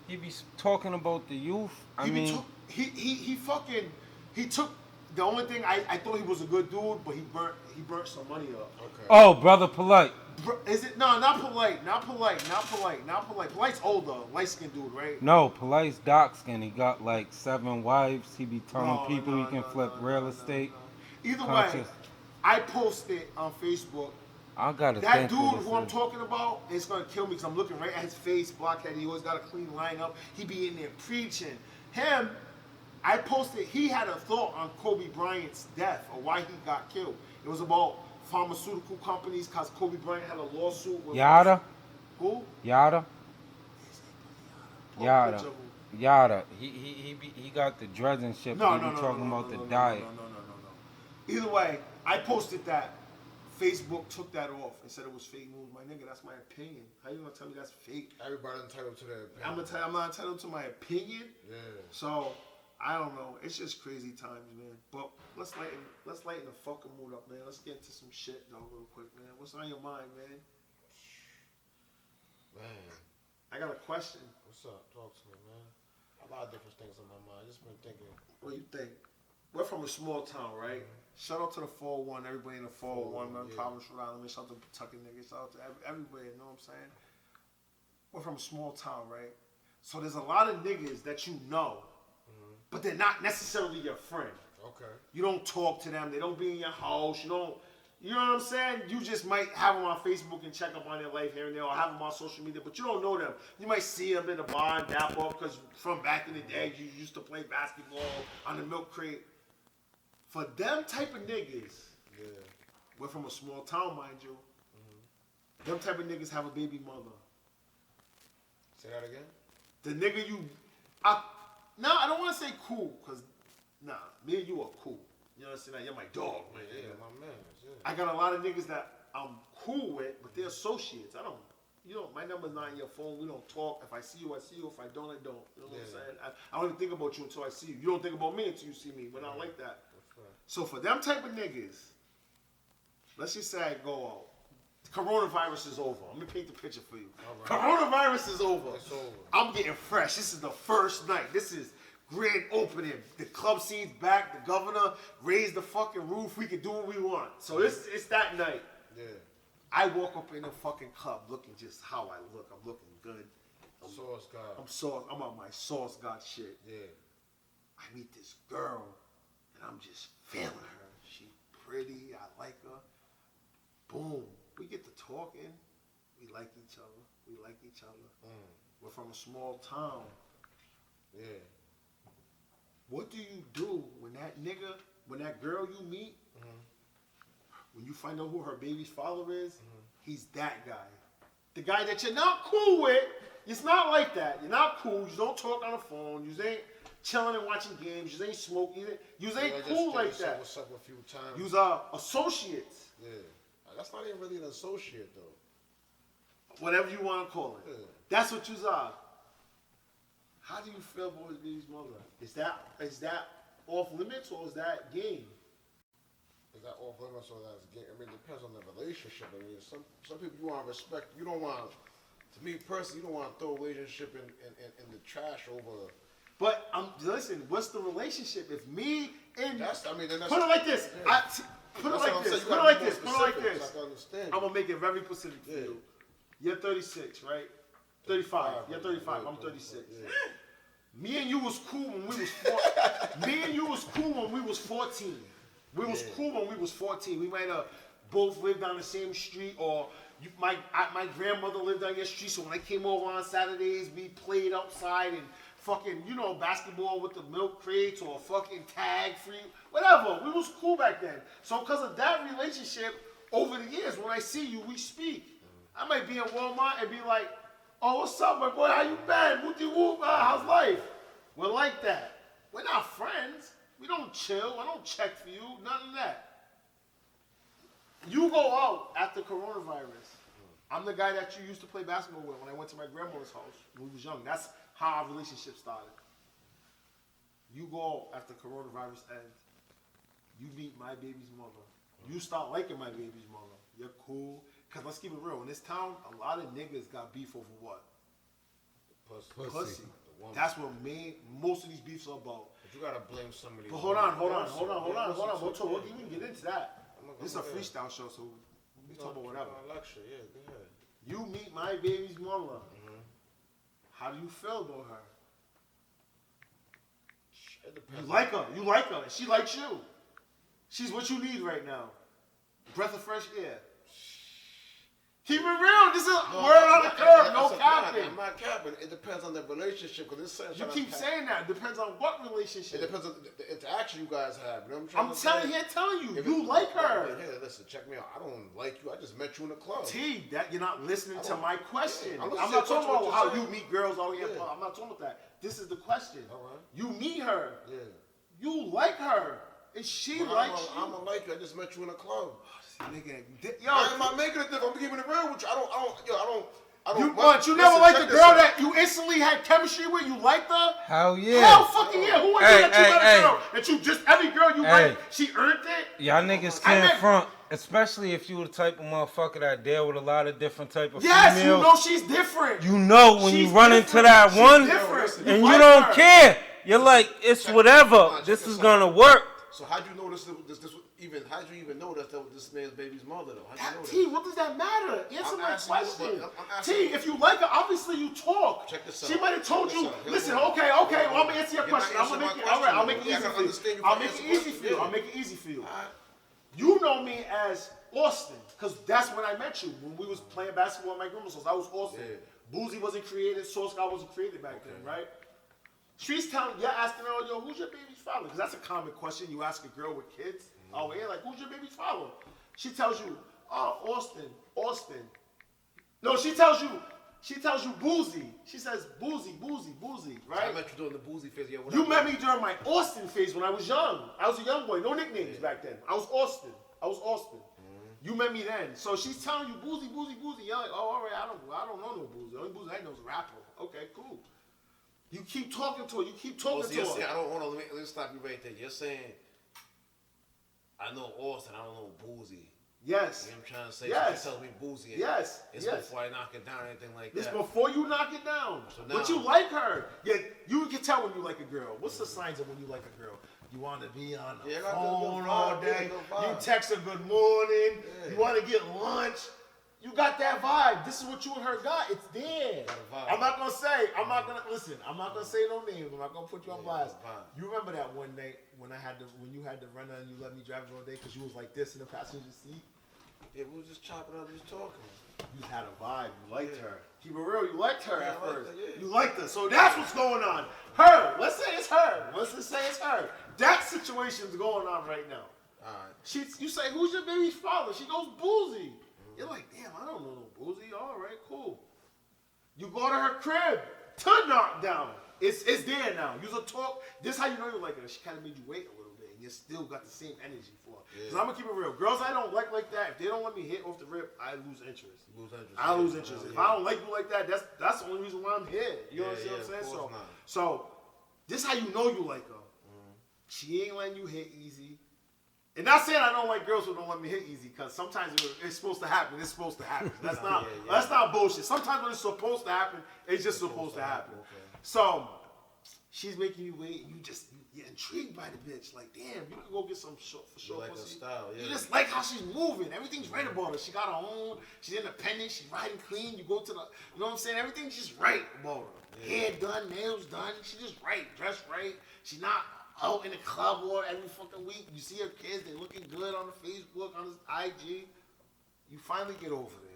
[SPEAKER 5] He be talking about the youth.
[SPEAKER 2] He took the only thing I thought he was a good dude, but he burnt some money up.
[SPEAKER 3] Okay.
[SPEAKER 5] Oh, Brother Polite.
[SPEAKER 2] Is it no? Not polite. Polite's older, light skinned dude, right?
[SPEAKER 5] No, Polite's dark skin. He got like 7 wives. He be telling people he can flip real estate.
[SPEAKER 2] Either way,
[SPEAKER 5] Conscious.
[SPEAKER 2] I posted on Facebook.
[SPEAKER 5] I gotta
[SPEAKER 2] That
[SPEAKER 5] think
[SPEAKER 2] dude
[SPEAKER 5] who this
[SPEAKER 2] who I'm
[SPEAKER 5] is.
[SPEAKER 2] talking about is gonna kill me because I'm looking right at his face, blockhead. He always got a clean lineup. He be in there preaching. Him, I posted. He had a thought on Kobe Bryant's death or why he got killed. It was about pharmaceutical companies because Kobe Bryant had a lawsuit with
[SPEAKER 5] Yada.
[SPEAKER 2] Who?
[SPEAKER 5] Yada.
[SPEAKER 2] Oh,
[SPEAKER 5] Yada.
[SPEAKER 2] which of 'em?
[SPEAKER 5] Yada. He got the dreads and shit.
[SPEAKER 2] No,
[SPEAKER 5] but
[SPEAKER 2] no,
[SPEAKER 5] he
[SPEAKER 2] no,
[SPEAKER 5] be talking
[SPEAKER 2] no,
[SPEAKER 5] about
[SPEAKER 2] no,
[SPEAKER 5] the
[SPEAKER 2] no,
[SPEAKER 5] diet.
[SPEAKER 2] No. Either way, I posted that. Facebook took that off and said it was fake news. My nigga, that's my opinion. How you gonna tell me that's fake?
[SPEAKER 3] Everybody entitled to their opinion.
[SPEAKER 2] I'm not entitled to my opinion.
[SPEAKER 3] Yeah.
[SPEAKER 2] So I don't know. It's just crazy times, man. But let's lighten the fucking mood up, man. Let's get into some shit though, real quick, man. What's on your mind, man?
[SPEAKER 3] Man,
[SPEAKER 2] I got a question.
[SPEAKER 3] what's up? Talk to me, man. A lot of different things on my mind. Just been thinking.
[SPEAKER 2] What do you think? We're from a small town, right? Shout out to the 401, everybody in the 401, man.
[SPEAKER 3] Yeah.
[SPEAKER 2] Providence, Rhode Island. Shout out to Pawtucket niggas. Shout out to everybody, you know what I'm saying? We're from a small town, right? So there's a lot of niggas that you know, but they're not necessarily your friend.
[SPEAKER 3] Okay.
[SPEAKER 2] You don't talk to them. They don't be in your house. You know what I'm saying? You just might have them on Facebook and check up on their life here and there, or have them on social media, but you don't know them. You might see them in the bar and dap up because from back in the day, you used to play basketball on the milk crate. For them type of niggas,
[SPEAKER 3] Yeah.
[SPEAKER 2] we're from a small town, mind you. Them type of niggas have a baby mother.
[SPEAKER 3] Say that again.
[SPEAKER 2] The nigga I don't want to say cool, because, me and you are cool. You understand? You're my dog, man.
[SPEAKER 3] Yeah, my man. Yeah.
[SPEAKER 2] I got a lot of niggas that I'm cool with, but they're associates. My number's not in your phone. We don't talk. If I see you, I see you. If I don't, I don't. You know what I'm saying? I don't even think about you until I see you. You don't think about me until you see me. We're not like that. So for them type of niggas, let's just say I go out. Coronavirus is over. I'm gonna paint the picture for you.
[SPEAKER 3] All right.
[SPEAKER 2] Coronavirus is over.
[SPEAKER 3] It's over.
[SPEAKER 2] I'm getting fresh. This is the first night. This is grand opening. The club scene's back. The governor raised the fucking roof. We can do what we want. So it's that night.
[SPEAKER 3] Yeah.
[SPEAKER 2] I walk up in a fucking club looking just how I look. I'm looking good.
[SPEAKER 3] Sauce God.
[SPEAKER 2] I'm on my sauce god shit.
[SPEAKER 3] Yeah.
[SPEAKER 2] I meet this girl, and I'm just feeling her. She pretty. I like her. Boom. We get to talking. We like each other. We're from a small town.
[SPEAKER 3] Yeah.
[SPEAKER 2] What do you do when that girl you meet, when you find out who her baby's father is, he's that guy. The guy that you're not cool with, it's not like that. You're not cool. You don't talk on the phone. You ain't chilling and watching games. You ain't smoking. You ain't cool like that.
[SPEAKER 3] What's up a few times.
[SPEAKER 2] You's associates.
[SPEAKER 3] Yeah. That's not even really an associate though.
[SPEAKER 2] Whatever you want to call it.
[SPEAKER 3] Yeah.
[SPEAKER 2] That's what you's are. How do you feel about his baby's mother? Is that off limits or is that game?
[SPEAKER 3] Is that off limits or that's game? I mean, it depends on the relationship. I mean, some people you want to respect. You don't want, to me personally, you don't want to throw a relationship in the trash over.
[SPEAKER 2] But listen, what's the relationship? If me and
[SPEAKER 3] Then that's
[SPEAKER 2] put it like this.
[SPEAKER 3] Yeah.
[SPEAKER 2] Put it
[SPEAKER 3] That's what
[SPEAKER 2] like
[SPEAKER 3] I'm
[SPEAKER 2] this.
[SPEAKER 3] saying.
[SPEAKER 2] Put
[SPEAKER 3] You
[SPEAKER 2] it
[SPEAKER 3] gotta
[SPEAKER 2] like
[SPEAKER 3] be
[SPEAKER 2] this.
[SPEAKER 3] more
[SPEAKER 2] Put it like
[SPEAKER 3] specific
[SPEAKER 2] this.
[SPEAKER 3] so I can understand.
[SPEAKER 2] I'm gonna make it very specific for
[SPEAKER 3] Yeah.
[SPEAKER 2] you. You're 36, right? 35. You're 35. I'm 36.
[SPEAKER 3] Yeah.
[SPEAKER 2] Me and you was cool when we was Me and you was cool when we was 14. We was cool when we was 14. We might have both lived on the same street, or my grandmother lived on your street. So when I came over on Saturdays, we played outside and fucking, basketball with the milk crates or fucking tag free, whatever. We was cool back then. So because of that relationship, over the years, when I see you, we speak. I might be in Walmart and be like, "Oh, what's up, my boy? How you been? Whoopty whoop, how's life?" We're like that. We're not friends. We don't chill. I don't check for you. None of that. You go out after coronavirus. I'm the guy that you used to play basketball with when I went to my grandmother's house when we was young. That's how our relationship started. You go after coronavirus ends. You meet my baby's mother. You start liking my baby's mother. You're cool. Cause let's keep it real. In this town, a lot of niggas got beef over what? Pussy. That's what made most of these beefs are about.
[SPEAKER 3] But you gotta blame somebody.
[SPEAKER 2] But hold on. We'll even get into that. This is a freestyle show, so we talk about whatever.
[SPEAKER 3] Lecture, yeah, go ahead.
[SPEAKER 2] You meet my baby's mother. How do you feel about her?
[SPEAKER 3] It depends.
[SPEAKER 2] You like her. She likes you. She's what you need right now. Breath of fresh air. Keep it real. This is word on the curve. No capping.
[SPEAKER 3] I'm not capping. It depends on the relationship. Cause it's
[SPEAKER 2] You keep saying that. It depends on what relationship.
[SPEAKER 3] It depends on the interaction you guys have. You know what I'm
[SPEAKER 2] I'm
[SPEAKER 3] trying to
[SPEAKER 2] telling you.
[SPEAKER 3] If
[SPEAKER 2] You
[SPEAKER 3] it-
[SPEAKER 2] like her.
[SPEAKER 3] Hey, listen, check me out. I don't like you. I just met you in the club.
[SPEAKER 2] T, that you're not listening to my question.
[SPEAKER 3] Yeah,
[SPEAKER 2] I'm
[SPEAKER 3] I'm
[SPEAKER 2] not
[SPEAKER 3] listening
[SPEAKER 2] talking
[SPEAKER 3] to what
[SPEAKER 2] about
[SPEAKER 3] you're
[SPEAKER 2] how
[SPEAKER 3] saying.
[SPEAKER 2] you meet girls out here.
[SPEAKER 3] Yeah.
[SPEAKER 2] I'm not talking about that. This is the question.
[SPEAKER 3] All right.
[SPEAKER 2] You meet her.
[SPEAKER 3] Yeah.
[SPEAKER 2] You like her. And she
[SPEAKER 3] But
[SPEAKER 2] likes
[SPEAKER 3] I'm
[SPEAKER 2] you.
[SPEAKER 3] gonna like you. I just met you in a club.
[SPEAKER 2] Nigga,
[SPEAKER 3] I'm not making a difference. I'm keeping it real with you. I don't.
[SPEAKER 2] You
[SPEAKER 3] Listen,
[SPEAKER 2] never liked
[SPEAKER 3] check
[SPEAKER 2] the
[SPEAKER 3] this
[SPEAKER 2] girl
[SPEAKER 3] out.
[SPEAKER 2] that you instantly had chemistry with? You liked her?
[SPEAKER 5] Hell yeah.
[SPEAKER 2] Hell fucking yeah. Who was
[SPEAKER 5] Hey,
[SPEAKER 2] it that you met
[SPEAKER 5] hey,
[SPEAKER 2] a girl? That you just, every girl you
[SPEAKER 5] Hey.
[SPEAKER 2] liked, she earned it?
[SPEAKER 5] Y'all niggas
[SPEAKER 2] I
[SPEAKER 5] can't
[SPEAKER 2] met-
[SPEAKER 5] front, especially if you the type of motherfucker that deal with a lot of different type of
[SPEAKER 2] Yes,
[SPEAKER 5] females.
[SPEAKER 2] you know she's different.
[SPEAKER 5] You know when
[SPEAKER 2] She's
[SPEAKER 5] you run into
[SPEAKER 2] different.
[SPEAKER 5] that
[SPEAKER 2] She's
[SPEAKER 5] one
[SPEAKER 2] different.
[SPEAKER 5] and you
[SPEAKER 2] like
[SPEAKER 5] don't
[SPEAKER 2] her.
[SPEAKER 5] care. You're like, it's whatever.
[SPEAKER 3] check
[SPEAKER 5] This
[SPEAKER 3] this
[SPEAKER 5] is
[SPEAKER 3] out.
[SPEAKER 5] gonna work.
[SPEAKER 3] So how'd you know this even? How'd you even know that this man's baby's mother though? How'd you know
[SPEAKER 2] T,
[SPEAKER 3] that?
[SPEAKER 2] what does that matter? Answer
[SPEAKER 3] I'm
[SPEAKER 2] my
[SPEAKER 3] asking you,
[SPEAKER 2] question.
[SPEAKER 3] but I'm asking
[SPEAKER 2] T,
[SPEAKER 3] you.
[SPEAKER 2] if you like her, obviously you talk.
[SPEAKER 3] Check this
[SPEAKER 2] She
[SPEAKER 3] out.
[SPEAKER 2] might have told
[SPEAKER 3] Check this
[SPEAKER 2] you,
[SPEAKER 3] out. Here's
[SPEAKER 2] listen,
[SPEAKER 3] what-
[SPEAKER 2] okay, well, I'm gonna answer your
[SPEAKER 3] You're not
[SPEAKER 2] question. I'm gonna
[SPEAKER 3] answering
[SPEAKER 2] make it,
[SPEAKER 3] my
[SPEAKER 2] all right, I'll make it
[SPEAKER 3] question.
[SPEAKER 2] easy
[SPEAKER 3] I can
[SPEAKER 2] for you.
[SPEAKER 3] understand you
[SPEAKER 2] I'll
[SPEAKER 3] if I
[SPEAKER 2] make it
[SPEAKER 3] answer
[SPEAKER 2] easy
[SPEAKER 3] the
[SPEAKER 2] for you.
[SPEAKER 3] question.
[SPEAKER 2] I'll make it easy for you.
[SPEAKER 3] Alright.
[SPEAKER 2] You know me as Austin, because that's when I met you. When we was playing basketball at my grandma's house, I was Austin.
[SPEAKER 3] Yeah.
[SPEAKER 2] Boozy wasn't created, Source God wasn't created back then, right? She's telling, you're asking her, yo, who's your baby's father? Because that's a common question you ask a girl with kids. Oh, yeah, like, who's your baby's father? She tells you, oh, Austin. No, she tells you Boozy. She says Boozy, right?
[SPEAKER 3] I met you during the boozy phase. Yeah,
[SPEAKER 2] You met me during my Austin phase when I was young. I was a young boy, no nicknames back then. I was Austin. You met me then. So she's telling you Boozy. You're like, oh, all right, I don't know no Boozy. The only Boozy I know is a rapper. Okay, cool. You keep talking to her. You keep talking to
[SPEAKER 3] you're
[SPEAKER 2] her.
[SPEAKER 3] saying, I don't want to. Let me stop you right there. You're saying, I know Austin. I don't know Boozy.
[SPEAKER 2] Yes.
[SPEAKER 3] You know what I'm trying to say?
[SPEAKER 2] Yes.
[SPEAKER 3] So she tells me Boozy.
[SPEAKER 2] Yes.
[SPEAKER 3] It's
[SPEAKER 2] yes.
[SPEAKER 3] before I knock it down or anything like
[SPEAKER 2] It's
[SPEAKER 3] that.
[SPEAKER 2] before you knock it down.
[SPEAKER 3] So
[SPEAKER 2] But
[SPEAKER 3] now-
[SPEAKER 2] you like her. Yeah, you can tell when you like a girl. What's the signs of when you like a girl? You want to be on the
[SPEAKER 3] Yeah, I got
[SPEAKER 2] phone
[SPEAKER 3] good
[SPEAKER 2] all
[SPEAKER 3] vibe,
[SPEAKER 2] day.
[SPEAKER 3] good vibe.
[SPEAKER 2] You text her good morning.
[SPEAKER 3] Yeah.
[SPEAKER 2] You want to get lunch. You got that vibe. This is what you and her got. It's there.
[SPEAKER 3] Got a vibe.
[SPEAKER 2] I'm not gonna say no names. I'm not gonna put you on blast.
[SPEAKER 3] got a vibe.
[SPEAKER 2] You remember that one night when you had to run and you let me drive you all day because you was like this in the passenger seat?
[SPEAKER 3] Yeah, we was just chopping up, just talking.
[SPEAKER 2] You had a vibe. You liked her. Keep it real. You liked her
[SPEAKER 3] Yeah,
[SPEAKER 2] at
[SPEAKER 3] I liked
[SPEAKER 2] first.
[SPEAKER 3] her, yeah.
[SPEAKER 2] You liked her. So that's what's going on. Her. Let's say it's her. Let's just say it's her. That situation's going on right now.
[SPEAKER 3] All right.
[SPEAKER 2] You say, who's your baby's father? She goes, Boozy. You're like, damn, I don't know no Boozy. All right, cool. You go to her crib to knock down. It's there now. Use a talk. This how you know you like her. She kind of made you wait a little bit, and you still got the same energy for her.
[SPEAKER 3] Yeah.
[SPEAKER 2] Cause I'm gonna keep it real. Girls I don't like that, if they don't let me hit off the rip, I lose interest.
[SPEAKER 3] You lose interest.
[SPEAKER 2] I lose interest. If
[SPEAKER 3] Yeah.
[SPEAKER 2] I don't like you like that, that's the only reason why I'm here. You
[SPEAKER 3] Yeah,
[SPEAKER 2] understand
[SPEAKER 3] yeah,
[SPEAKER 2] what I'm
[SPEAKER 3] of
[SPEAKER 2] saying?
[SPEAKER 3] course not.
[SPEAKER 2] So this how you know you like her. She ain't letting you hit easy. And not saying I don't like girls who don't let me hit easy, because sometimes it's supposed to happen. It's supposed to happen. That's not
[SPEAKER 3] Yeah.
[SPEAKER 2] that's not bullshit. Sometimes when it's supposed to happen, it's just supposed to happen.
[SPEAKER 3] Okay.
[SPEAKER 2] So she's making you wait. You're intrigued by the bitch. Like, damn, you can go get some short for sure
[SPEAKER 3] like her
[SPEAKER 2] pussy.
[SPEAKER 3] style, yeah.
[SPEAKER 2] You just like how she's moving. Everything's right about her. She got her own. She's independent. She's riding clean. You go to the, you know what I'm saying? Everything's just right about her.
[SPEAKER 3] Yeah.
[SPEAKER 2] Hair done, nails done. She's just right, dressed right. She's not out in the club or every fucking week. You see her kids, they looking good on the Facebook, on the IG. You finally get over there.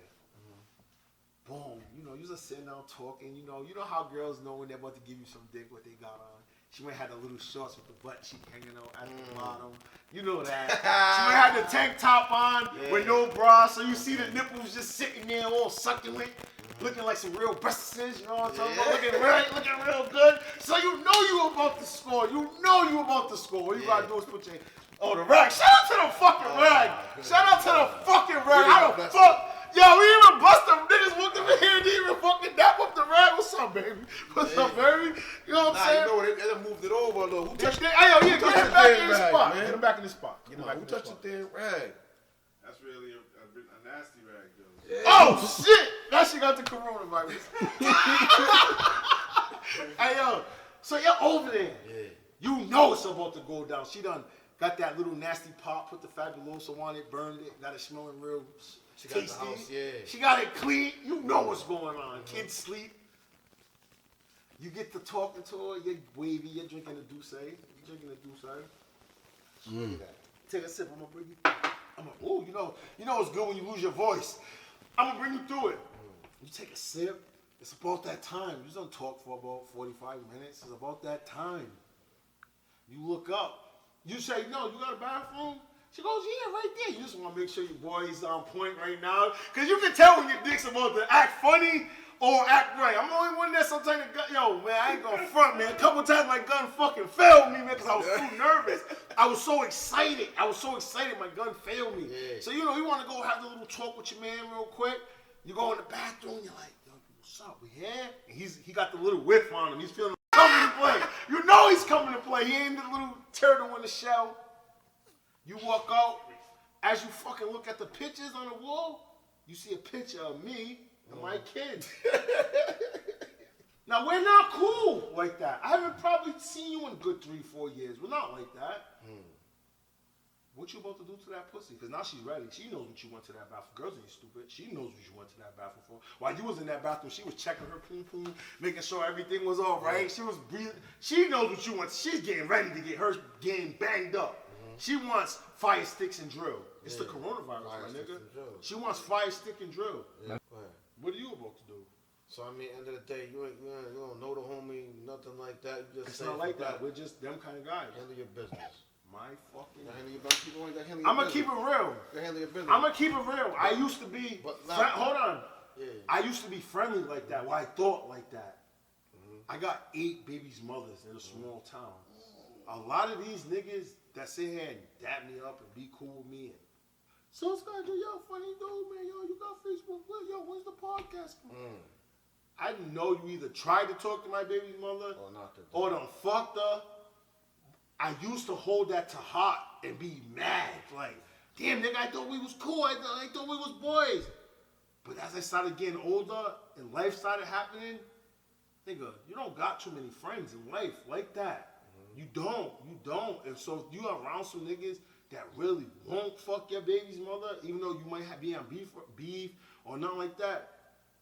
[SPEAKER 2] Boom, you just sitting down talking. You know how girls know when they're about to give you some dick, what they got on. She might have the little shorts with the butt cheek hanging out at the bottom. You know that. She might have the tank top on with no bra, so you see the nipples just sitting there all succulent, looking like some real breasts. You know what I'm talking about? Looking real good. So you know you about to score. You know you about to score. All you gotta do is put your the rag. Shout out to the fucking rag. Shout out to the fucking rag. How the fuck? Yo, we even bust them niggas walked over here and didn't even fucking dap up the rag. What's up, baby? What's up, baby? You know what I'm saying?
[SPEAKER 3] You know what? They done moved it over a little. Who touched
[SPEAKER 2] Hey, yo, yeah, get
[SPEAKER 3] touched
[SPEAKER 2] him
[SPEAKER 3] the
[SPEAKER 2] back
[SPEAKER 3] damn
[SPEAKER 2] in his
[SPEAKER 3] rag,
[SPEAKER 2] spot.
[SPEAKER 3] man?
[SPEAKER 2] Get him back in his spot. Get him back
[SPEAKER 3] Who
[SPEAKER 2] in his
[SPEAKER 3] touched
[SPEAKER 2] spot.
[SPEAKER 3] the damn rag?
[SPEAKER 4] That's really a nasty rag, though.
[SPEAKER 2] Oh, shit! That shit got the coronavirus. Hey, yo. So you're over there.
[SPEAKER 3] Yeah.
[SPEAKER 2] You know it's about to go down. She done got that little nasty pop, put the Fabuloso on it, burned it, got it smelling real
[SPEAKER 3] She got the
[SPEAKER 2] tasty.
[SPEAKER 3] house, yeah.
[SPEAKER 2] She got it clean. You know what's going on. Kids sleep. You get to talking to her. You're wavy. You're drinking a Douce. You're drinking a Douce. Take a sip. I'm gonna bring you. Oh, you know it's good when you lose your voice. I'm gonna bring you through it. You take a sip. It's about that time. You don't talk for about 45 minutes. It's about that time. You look up. You say, no, you got a bathroom? She goes, yeah, right there. You just want to make sure your boy's on point right now. Because you can tell when your dick's about to act funny or act right. I'm the only one that sometimes, yo, man, I ain't going to front, man. A couple times my gun fucking failed me, man, because I was too nervous. I was so excited. My gun failed me.
[SPEAKER 3] Yeah.
[SPEAKER 2] So, you want to go have a little talk with your man real quick. You go in the bathroom, you're like, yo, what's up, we here? And he got the little whiff on him. He's feeling coming to play. You know he's coming to play. He ain't the little turtle in the shell. You walk out. As you fucking look at the pictures on the wall, you see a picture of me and my kids. Now, we're not cool like that. I haven't probably seen you in a good 3-4 years. We're not like that. What you about to do to that pussy? Because now she's ready. She knows what you went to that bathroom. Girls ain't stupid. She knows what you went to that bathroom for. While you was in that bathroom, she was checking her poom, making sure everything was all right. She was breathing. She knows what you want. She's getting ready to get her game banged up. She wants fire sticks and drill. It's the coronavirus,
[SPEAKER 3] Fire
[SPEAKER 2] my
[SPEAKER 3] sticks
[SPEAKER 2] nigga.
[SPEAKER 3] and drill.
[SPEAKER 2] She wants fire stick and drill.
[SPEAKER 3] Yeah. Go ahead.
[SPEAKER 2] What are you about to do?
[SPEAKER 3] So I mean, end of the day, you don't know the homie, nothing like that. You just
[SPEAKER 2] It's
[SPEAKER 3] say
[SPEAKER 2] not like that.
[SPEAKER 3] that.
[SPEAKER 2] We're just them kind of guys.
[SPEAKER 3] Handle your business.
[SPEAKER 2] My fucking.
[SPEAKER 3] Handle your business. People ain't got handle your
[SPEAKER 2] I'm gonna
[SPEAKER 3] business.
[SPEAKER 2] keep it real.
[SPEAKER 3] You handle your business.
[SPEAKER 2] I'm gonna keep it real. I used to be.
[SPEAKER 3] But
[SPEAKER 2] Hold on.
[SPEAKER 3] Yeah.
[SPEAKER 2] I used to be friendly like that. Well, I thought like that. I got 8 babies' mothers in a small town. A lot of these niggas that sit here and dap me up and be cool with me. And, so it's gonna do, yo, funny dude, man. Yo, you got Facebook? Yo, when's the podcast? I didn't know you either tried to talk to my baby's mother
[SPEAKER 3] Or not to do.
[SPEAKER 2] or done fucked her. I used to hold that to heart and be mad. Like, damn, nigga, I thought we was cool. I thought we was boys. But as I started getting older and life started happening, nigga, you don't got too many friends in life like that. You don't. And so if you around some niggas that really won't fuck your baby's mother, even though you might be on beef or nothing like that,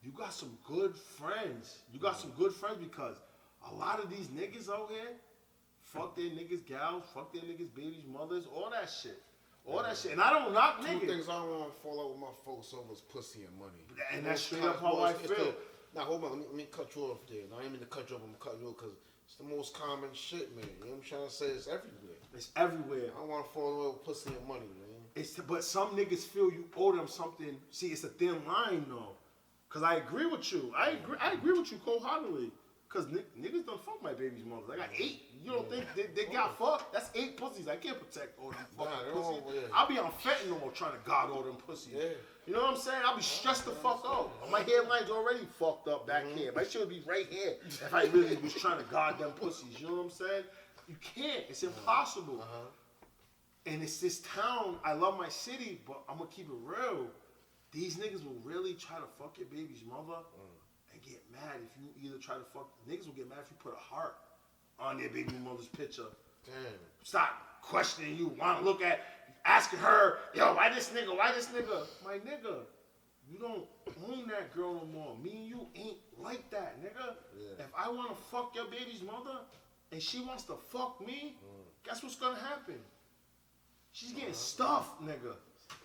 [SPEAKER 2] you got some good friends. You got some good friends because a lot of these niggas out here fuck their niggas' gals, fuck their niggas' babies' mothers, all that shit. All that shit. And I don't knock
[SPEAKER 3] Two
[SPEAKER 2] niggas.
[SPEAKER 3] things I don't want to fall out with my folks over is pussy and money.
[SPEAKER 2] And that's straight up how I feel.
[SPEAKER 3] Now hold on, let me cut you off there. Now I ain't mean to cut you off, I'm cutting you off because it's the most common shit, man. You know what I'm trying to say? It's everywhere.
[SPEAKER 2] It's everywhere.
[SPEAKER 3] I don't want to fall in love with pussy and money, man.
[SPEAKER 2] But some niggas feel you owe them something. See, it's a thin line though. Cause I agree with you. I agree with you wholeheartedly. Cause niggas don't fuck my baby's mothers. I got 8. You don't think they got fucked? That's 8 pussies. I can't protect all them fucking
[SPEAKER 3] they're
[SPEAKER 2] pussies.
[SPEAKER 3] all- yeah.
[SPEAKER 2] I'll be on fentanyl trying to guard all them pussies.
[SPEAKER 3] Yeah.
[SPEAKER 2] You know what I'm saying? I'll be stressed the fuck out. My hairline's already fucked up back here. My shit would be right here if I really was trying to guard them pussies. You know what I'm saying? You can't. It's impossible. And it's this town. I love my city, but I'm gonna keep it real. These niggas will really try to fuck your baby's mother and get mad if you either try to fuck. Niggas will get mad if you put a heart on their baby mother's picture.
[SPEAKER 3] Damn.
[SPEAKER 2] Stop questioning you. Want to look at, asking her, yo, why this nigga? Why this nigga? My nigga, you don't own that girl no more. Me and you ain't like that, nigga.
[SPEAKER 3] Yeah.
[SPEAKER 2] If I want to fuck your baby's mother and she wants to fuck me, guess what's gonna happen? She's getting stuffed, nigga.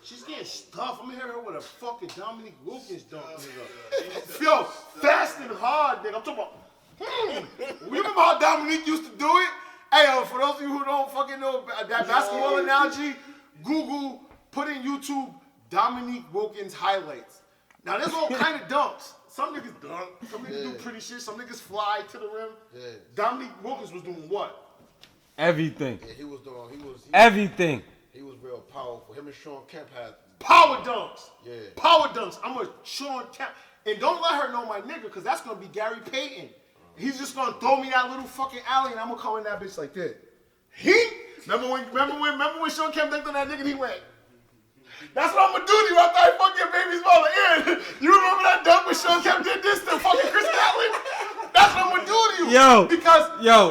[SPEAKER 2] She's getting stuffed. I'm gonna hit her with a fucking Dominique Wilkins dunk, nigga. Yo, fast and hard, nigga. I'm talking about, you remember how Dominique used to do it? Hey, yo, for those of you who don't fucking know that basketball analogy, Google, put in YouTube, Dominique Wilkins highlights. Now, there's all kind of dunks. Some niggas dunk, some niggas do pretty shit, some niggas fly to the rim.
[SPEAKER 3] Yeah.
[SPEAKER 2] Dominique Wilkins was doing what?
[SPEAKER 5] Everything.
[SPEAKER 3] Yeah, he was
[SPEAKER 5] Everything.
[SPEAKER 3] He was real powerful. Him and Sean Kemp had
[SPEAKER 2] Power dunks.
[SPEAKER 3] Yeah.
[SPEAKER 2] Power dunks. I'm a Sean Kemp. And don't let her know my nigga, because that's going to be Gary Payton. He's just going to throw me that little fucking alley, and I'm going to come in that bitch like this. Remember when Sean Kemp dunked on that nigga and he went, that's what I'm going to do to you after I fuck your baby's mother. Aaron, you remember that dunk when Sean Kemp did this to fucking Chris Gatlin? That's what I'm going to do to you.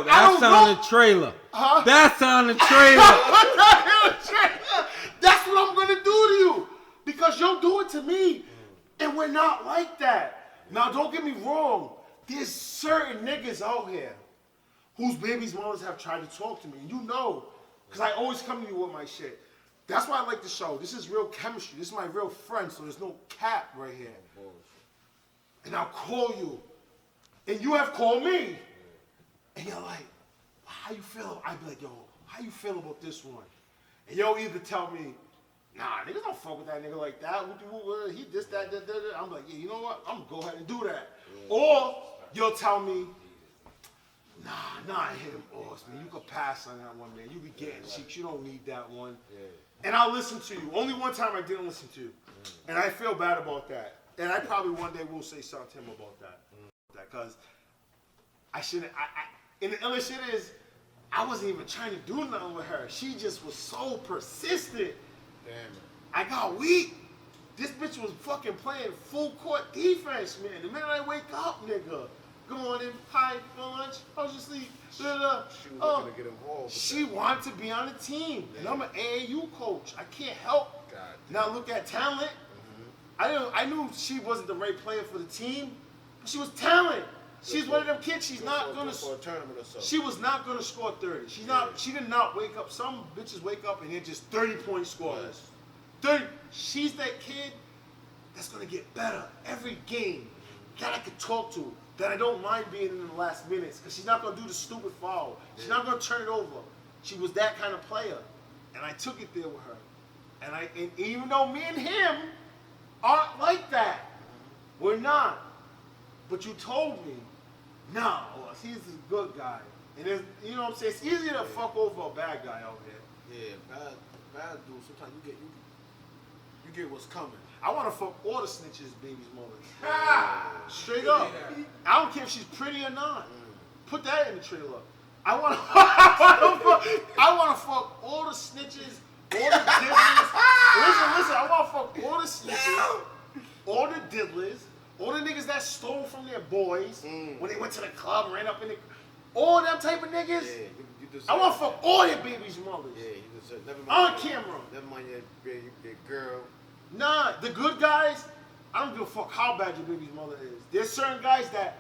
[SPEAKER 5] That's on the trailer.
[SPEAKER 2] Huh?
[SPEAKER 5] That's on the trailer.
[SPEAKER 2] That's what I'm going to do to you. Because you'll do it to me. And we're not like that. Now, don't get me wrong. There's certain niggas out here whose babies' mothers have tried to talk to me. And you know, because I always come to you with my shit. That's why I like the show. This is real chemistry. This is my real friend, so there's no cap right here. And I'll call you. And you have called me. And you're like, how you feel? I'd be like, yo, how you feel about this one? And you'll either tell me, nah, niggas don't fuck with that nigga like that. He this, that. I'm like, yeah, you know what? I'm gonna go ahead and do that. Yeah. Or you'll tell me, nah, I hit him boss, man. You could pass on that one, man. You be getting cheeks. You don't need that one. Yeah. And I'll listen to you. Only one time I didn't listen to you. And I feel bad about that. And I probably one day will say something to him about that. Because I shouldn't, and the other shit is, I wasn't even trying to do nothing with her. She just was so persistent. Damn. I got weak. This bitch was fucking playing full court defense, man. The minute I wake up, nigga. Good morning. Hi, for lunch. How's your sleep?
[SPEAKER 3] She was looking to get involved.
[SPEAKER 2] She wanted to be on the team. Yeah. And I'm an AAU coach. I can't help. God. Now look at talent. Mm-hmm. I knew she wasn't the right player for the team, but she was talent. She's one of them kids. She's not gonna. For a tournament or so. She was not gonna score 30. She's not. Yeah. She did not wake up. Some bitches wake up and they're just 30-point scorers. 30. She's that kid that's gonna get better every game. That I could talk to. That I don't mind being in the last minutes, because she's not gonna do the stupid foul. She's not gonna turn it over. She was that kind of player, and I took it there with her. And even though me and him aren't like that, we're not. But you told me, no, he's a good guy. And there's, you know what I'm saying? It's easier to fuck over a bad guy out there.
[SPEAKER 3] Yeah, bad dude. Sometimes you get what's coming.
[SPEAKER 2] I want to fuck all the snitches' babies' mothers. Straight up. I don't care if she's pretty or not. Put that in the trailer. I want to fuck all the snitches, all the diddlers. Listen. I want to fuck all the snitches, all the diddlers. All the niggas that stole from their boys when they went to the club and ran up in the... All them type of niggas. Yeah, you I want to fuck all their babies' mothers. Yeah, you deserve... Never mind. On camera.
[SPEAKER 3] Never mind your girl.
[SPEAKER 2] Nah, the good guys, I don't give a fuck how bad your baby's mother is. There's certain guys that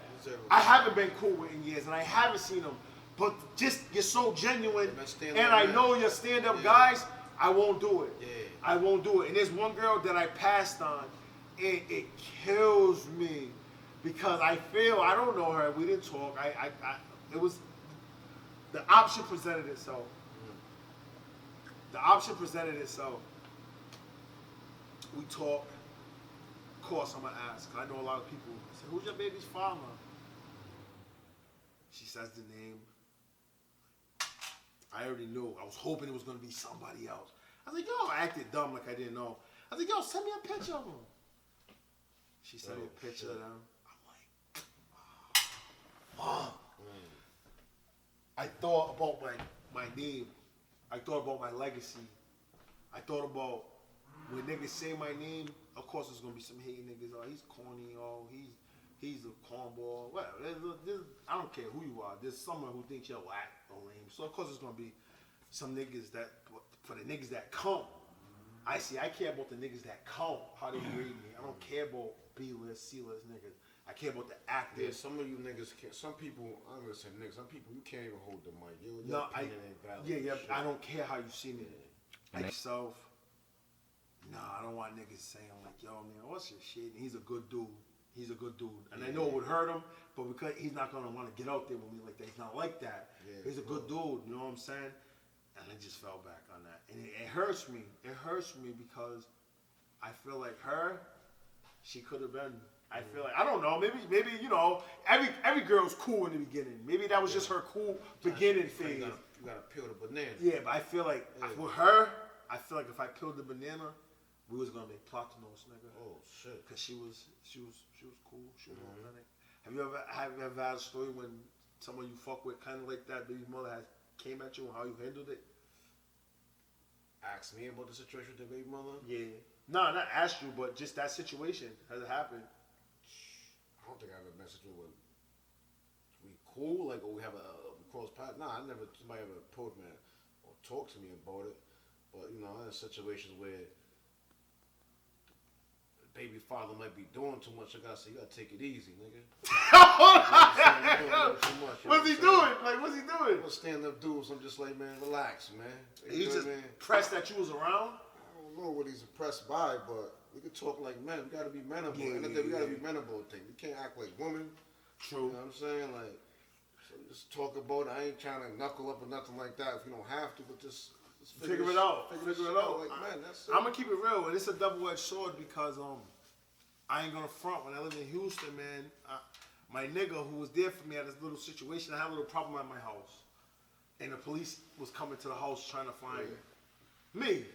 [SPEAKER 2] I haven't been cool with in years and I haven't seen them. But just, you're so genuine and I know you're stand-up guys, I won't do it. Yeah. I won't do it. And there's one girl that I passed on. It kills me because I feel, I don't know her, we didn't talk, it was, the option presented itself. The option presented itself. We talk, of course I'm gonna ask, I know a lot of people, I said, who's your baby's father? She says the name. I already knew, I was hoping it was gonna be somebody else. I was like, yo, I acted dumb like I didn't know. I was like, yo, send me a picture of him. She sent me a picture of them. I'm like, fuck. I thought about my name. I thought about my legacy. I thought about when niggas say my name, of course there's gonna be some hating niggas. Oh, he's corny. Oh, he's a cornball. Whatever. I don't care who you are. There's someone who thinks you're whack or lame. So of course there's gonna be some niggas that, for the niggas that come, I care about the niggas that count, how they grade me. I don't care about B-list, C-list niggas. I care about the actors.
[SPEAKER 3] Yeah, some of you niggas can't. Some people, I'm gonna say niggas. Some people you can't even hold the mic.
[SPEAKER 2] I don't care how you see me. Myself. I don't want niggas saying like, yo, man, what's your shit? And he's a good dude. And I know it would hurt him, but because he's not gonna want to get out there with me like that. He's not like that. Yeah, he's a good dude. You know what I'm saying? And I just fell back on that. And it hurts me. It hurts me because I feel like her, she could have been. I feel like, I don't know, maybe you know, every girl's cool in the beginning. Maybe that was just her cool beginning phase.
[SPEAKER 3] You gotta peel the banana.
[SPEAKER 2] Yeah, but I feel like with her, I feel like if I peeled the banana, We was gonna make Platinos, nigga.
[SPEAKER 3] Oh shit.
[SPEAKER 2] Cause she was cool. She was authentic. Have you ever had a story when someone you fuck with kind of like that baby mother has came at you and how you handled it?
[SPEAKER 3] Ask me about the situation with the baby mother.
[SPEAKER 2] Yeah. No, not asked you, but just that situation. Has it happened?
[SPEAKER 3] I don't think I've ever messaged with. We cool, like, or we have a cross path. Nah, I never. Somebody ever approached me or talked to me about it. But you know, in situations where the baby father might be doing too much, I gotta say, you gotta take it easy, nigga.
[SPEAKER 2] What's he doing? Like, what's he doing?
[SPEAKER 3] I'm a stand-up dude, so I'm just like, man, relax, man.
[SPEAKER 2] He just pressed that you was around.
[SPEAKER 3] I don't know what he's impressed by, but we can talk like men. We gotta be menable.
[SPEAKER 2] Yeah,
[SPEAKER 3] We gotta be menable. Thing. We can't act like women.
[SPEAKER 2] True.
[SPEAKER 3] You know what I'm saying? Like, so just talk about it. I ain't trying to knuckle up or nothing like that if you don't have to, but just
[SPEAKER 2] Figure it out.
[SPEAKER 3] Figure it out. Like, man, that's it.
[SPEAKER 2] I'm gonna keep it real, and it's a double-edged sword because I ain't gonna front. When I lived in Houston, man, my nigga who was there for me at this little situation, I had a little problem at my house, and the police was coming to the house trying to find me.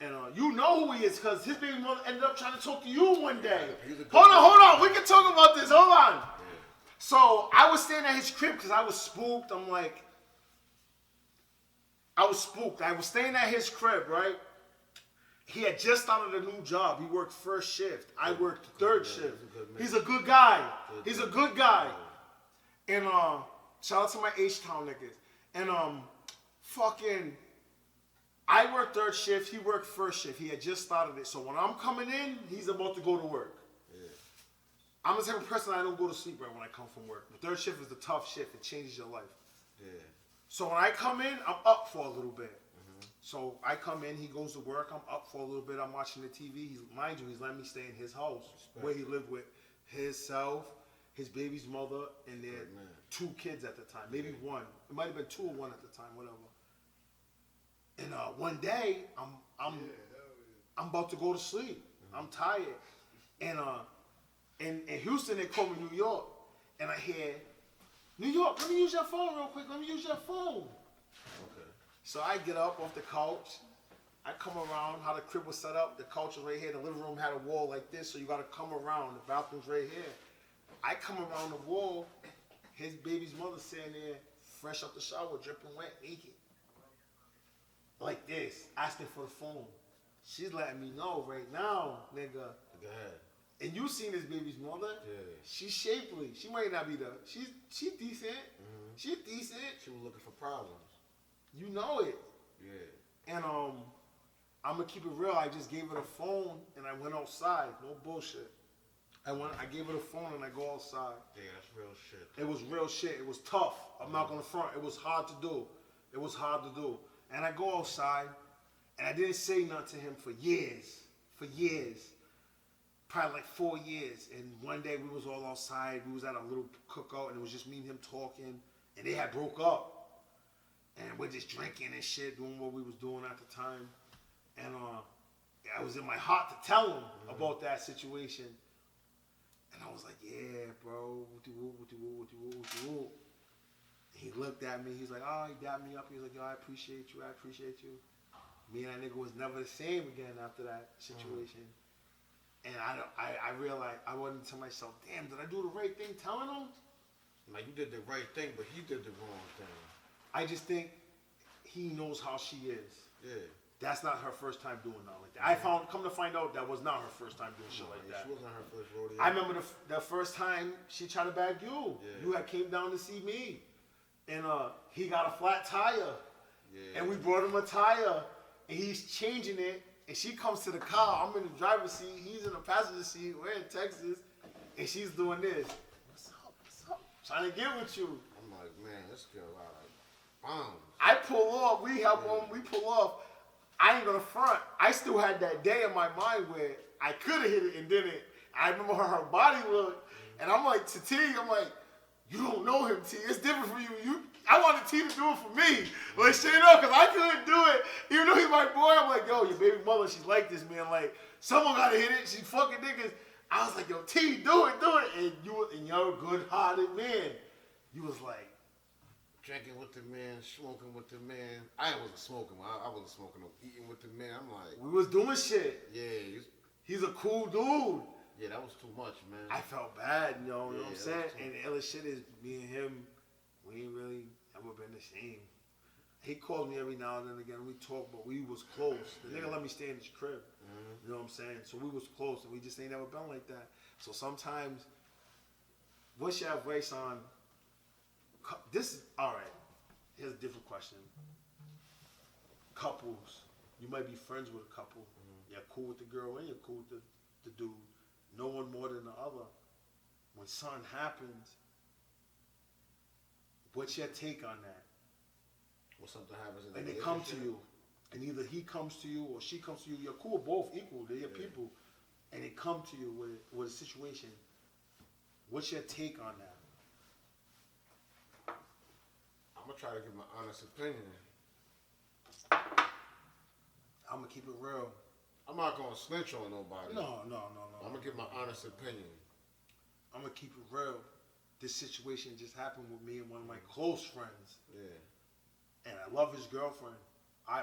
[SPEAKER 2] And you know who he is because his baby mother ended up trying to talk to you one day. Hold on. We can talk about this. Hold on. Yeah. So I was staying at his crib because I was spooked. I was staying at his crib, right? He had just started a new job. He worked first shift. I worked third shift. He's a good guy. And shout out to my H-Town niggas. And I worked third shift. He worked first shift. He had just started it. So when I'm coming in, he's about to go to work. Yeah. I'm the type of person I don't go to sleep right when I come from work. The third shift is the tough shift. It changes your life. Yeah. So when I come in, I'm up for a little bit. Mm-hmm. So I come in, he goes to work, I'm up for a little bit, I'm watching the TV. Mind you, he's letting me stay in his house where he lived with himself, his baby's mother, and their 2 kids at the time. Maybe 1. It might have been 2 or 1 at the time, whatever. And one day, I'm about to go to sleep. Mm-hmm. I'm tired. And in Houston, they call me New York. And I hear, New York, let me use your phone real quick. Let me use your phone. Okay. So I get up off the couch. I come around how the crib was set up. The couch was right here. The living room had a wall like this, so you got to come around. The bathroom's right here. I come around the wall. His baby's mother sitting there, fresh out the shower, dripping wet, naked. Like this, asking for the phone. She's letting me know right now, nigga.
[SPEAKER 3] Go ahead.
[SPEAKER 2] And you seen this baby's mother? Yeah. She's shapely. She might not be she's decent. Mm-hmm. She's decent.
[SPEAKER 3] She was looking for problems.
[SPEAKER 2] You know it. Yeah. And I'm gonna keep it real. I just gave her the phone and I went outside. No bullshit. I gave her the phone and I go outside.
[SPEAKER 3] Yeah, that's real shit.
[SPEAKER 2] It was real shit. It was tough. I'm not gonna front. It was hard to do. And I go outside and I didn't say nothing to him for years. Probably like 4 years. And one day we was all outside. We was at a little cookout and it was just me and him talking. And they had broke up. And we're just drinking and shit, doing what we was doing at the time. And I was in my heart to tell him about that situation. And I was like, yeah, bro, what you. He looked at me. He's like, oh, he dapped me up. He was like, yo, I appreciate you. Me and that nigga was never the same again after that situation. And I realized, I wasn't to myself, damn, did I do the right thing telling him?
[SPEAKER 3] Like, you did the right thing, but he did the wrong thing.
[SPEAKER 2] I just think he knows how she is. Yeah. That's not her first time doing nothing like that. Come to find out, that was not her first time doing shit like that.
[SPEAKER 3] She wasn't her first rodeo.
[SPEAKER 2] I remember the first time she tried to bag you. Yeah. You had came down to see me. And he got a flat tire. Yeah. And we brought him a tire. And he's changing it. And she comes to the car. I'm in the driver's seat. He's in the passenger seat. We're in Texas. And she's doing this. What's up? Trying to get with you.
[SPEAKER 3] I'm like, man, this girl out like bombs.
[SPEAKER 2] I pull off. We pull off. I ain't gonna front. I still had that day in my mind where I could have hit it and didn't. I remember her body look. And I'm like, to T, I'm like, you don't know him, T. It's different for you. I wanted T to do it for me. Like, straight up, because I couldn't do it. Even though he's my boy, I'm like, yo, your baby mother, she's like this, man. Like, someone got to hit it. She's fucking niggas. I was like, yo, T, do it. And you're a good-hearted man. You was like,
[SPEAKER 3] drinking with the man, smoking with the man. I wasn't smoking. I wasn't smoking. Eating with the man. I'm like,
[SPEAKER 2] We was doing shit.
[SPEAKER 3] yeah,
[SPEAKER 2] He's a cool dude.
[SPEAKER 3] yeah, that was too much, man.
[SPEAKER 2] I felt bad, you know what I'm
[SPEAKER 3] Yeah,
[SPEAKER 2] saying?
[SPEAKER 3] that was too-
[SPEAKER 2] And the other shit is me and him, we ain't really ever been the same. He calls me every now and then again. We talk, but we was close. The nigga let me stay in his crib. You know what I'm saying? So we was close, and we just ain't never been like that. So sometimes, what's your advice on this? Is all right. Here's a different question. Couples, you might be friends with a couple. You're cool with the girl and you're cool with the dude. No one more than the other. When something happens, what's your take on that?
[SPEAKER 3] When something happens in the
[SPEAKER 2] And they come to
[SPEAKER 3] relationship,
[SPEAKER 2] you, and either he comes to you or she comes to you. You're cool, both equal. They're your people, and they come to you with a situation. What's your take on that?
[SPEAKER 3] I'm gonna try to give my honest opinion.
[SPEAKER 2] I'm gonna keep it real.
[SPEAKER 3] I'm not gonna snitch on nobody.
[SPEAKER 2] No.
[SPEAKER 3] I'm gonna give my honest opinion.
[SPEAKER 2] I'm gonna keep it real. This situation just happened with me and one of my close friends,
[SPEAKER 3] Yeah.
[SPEAKER 2] and I love his girlfriend.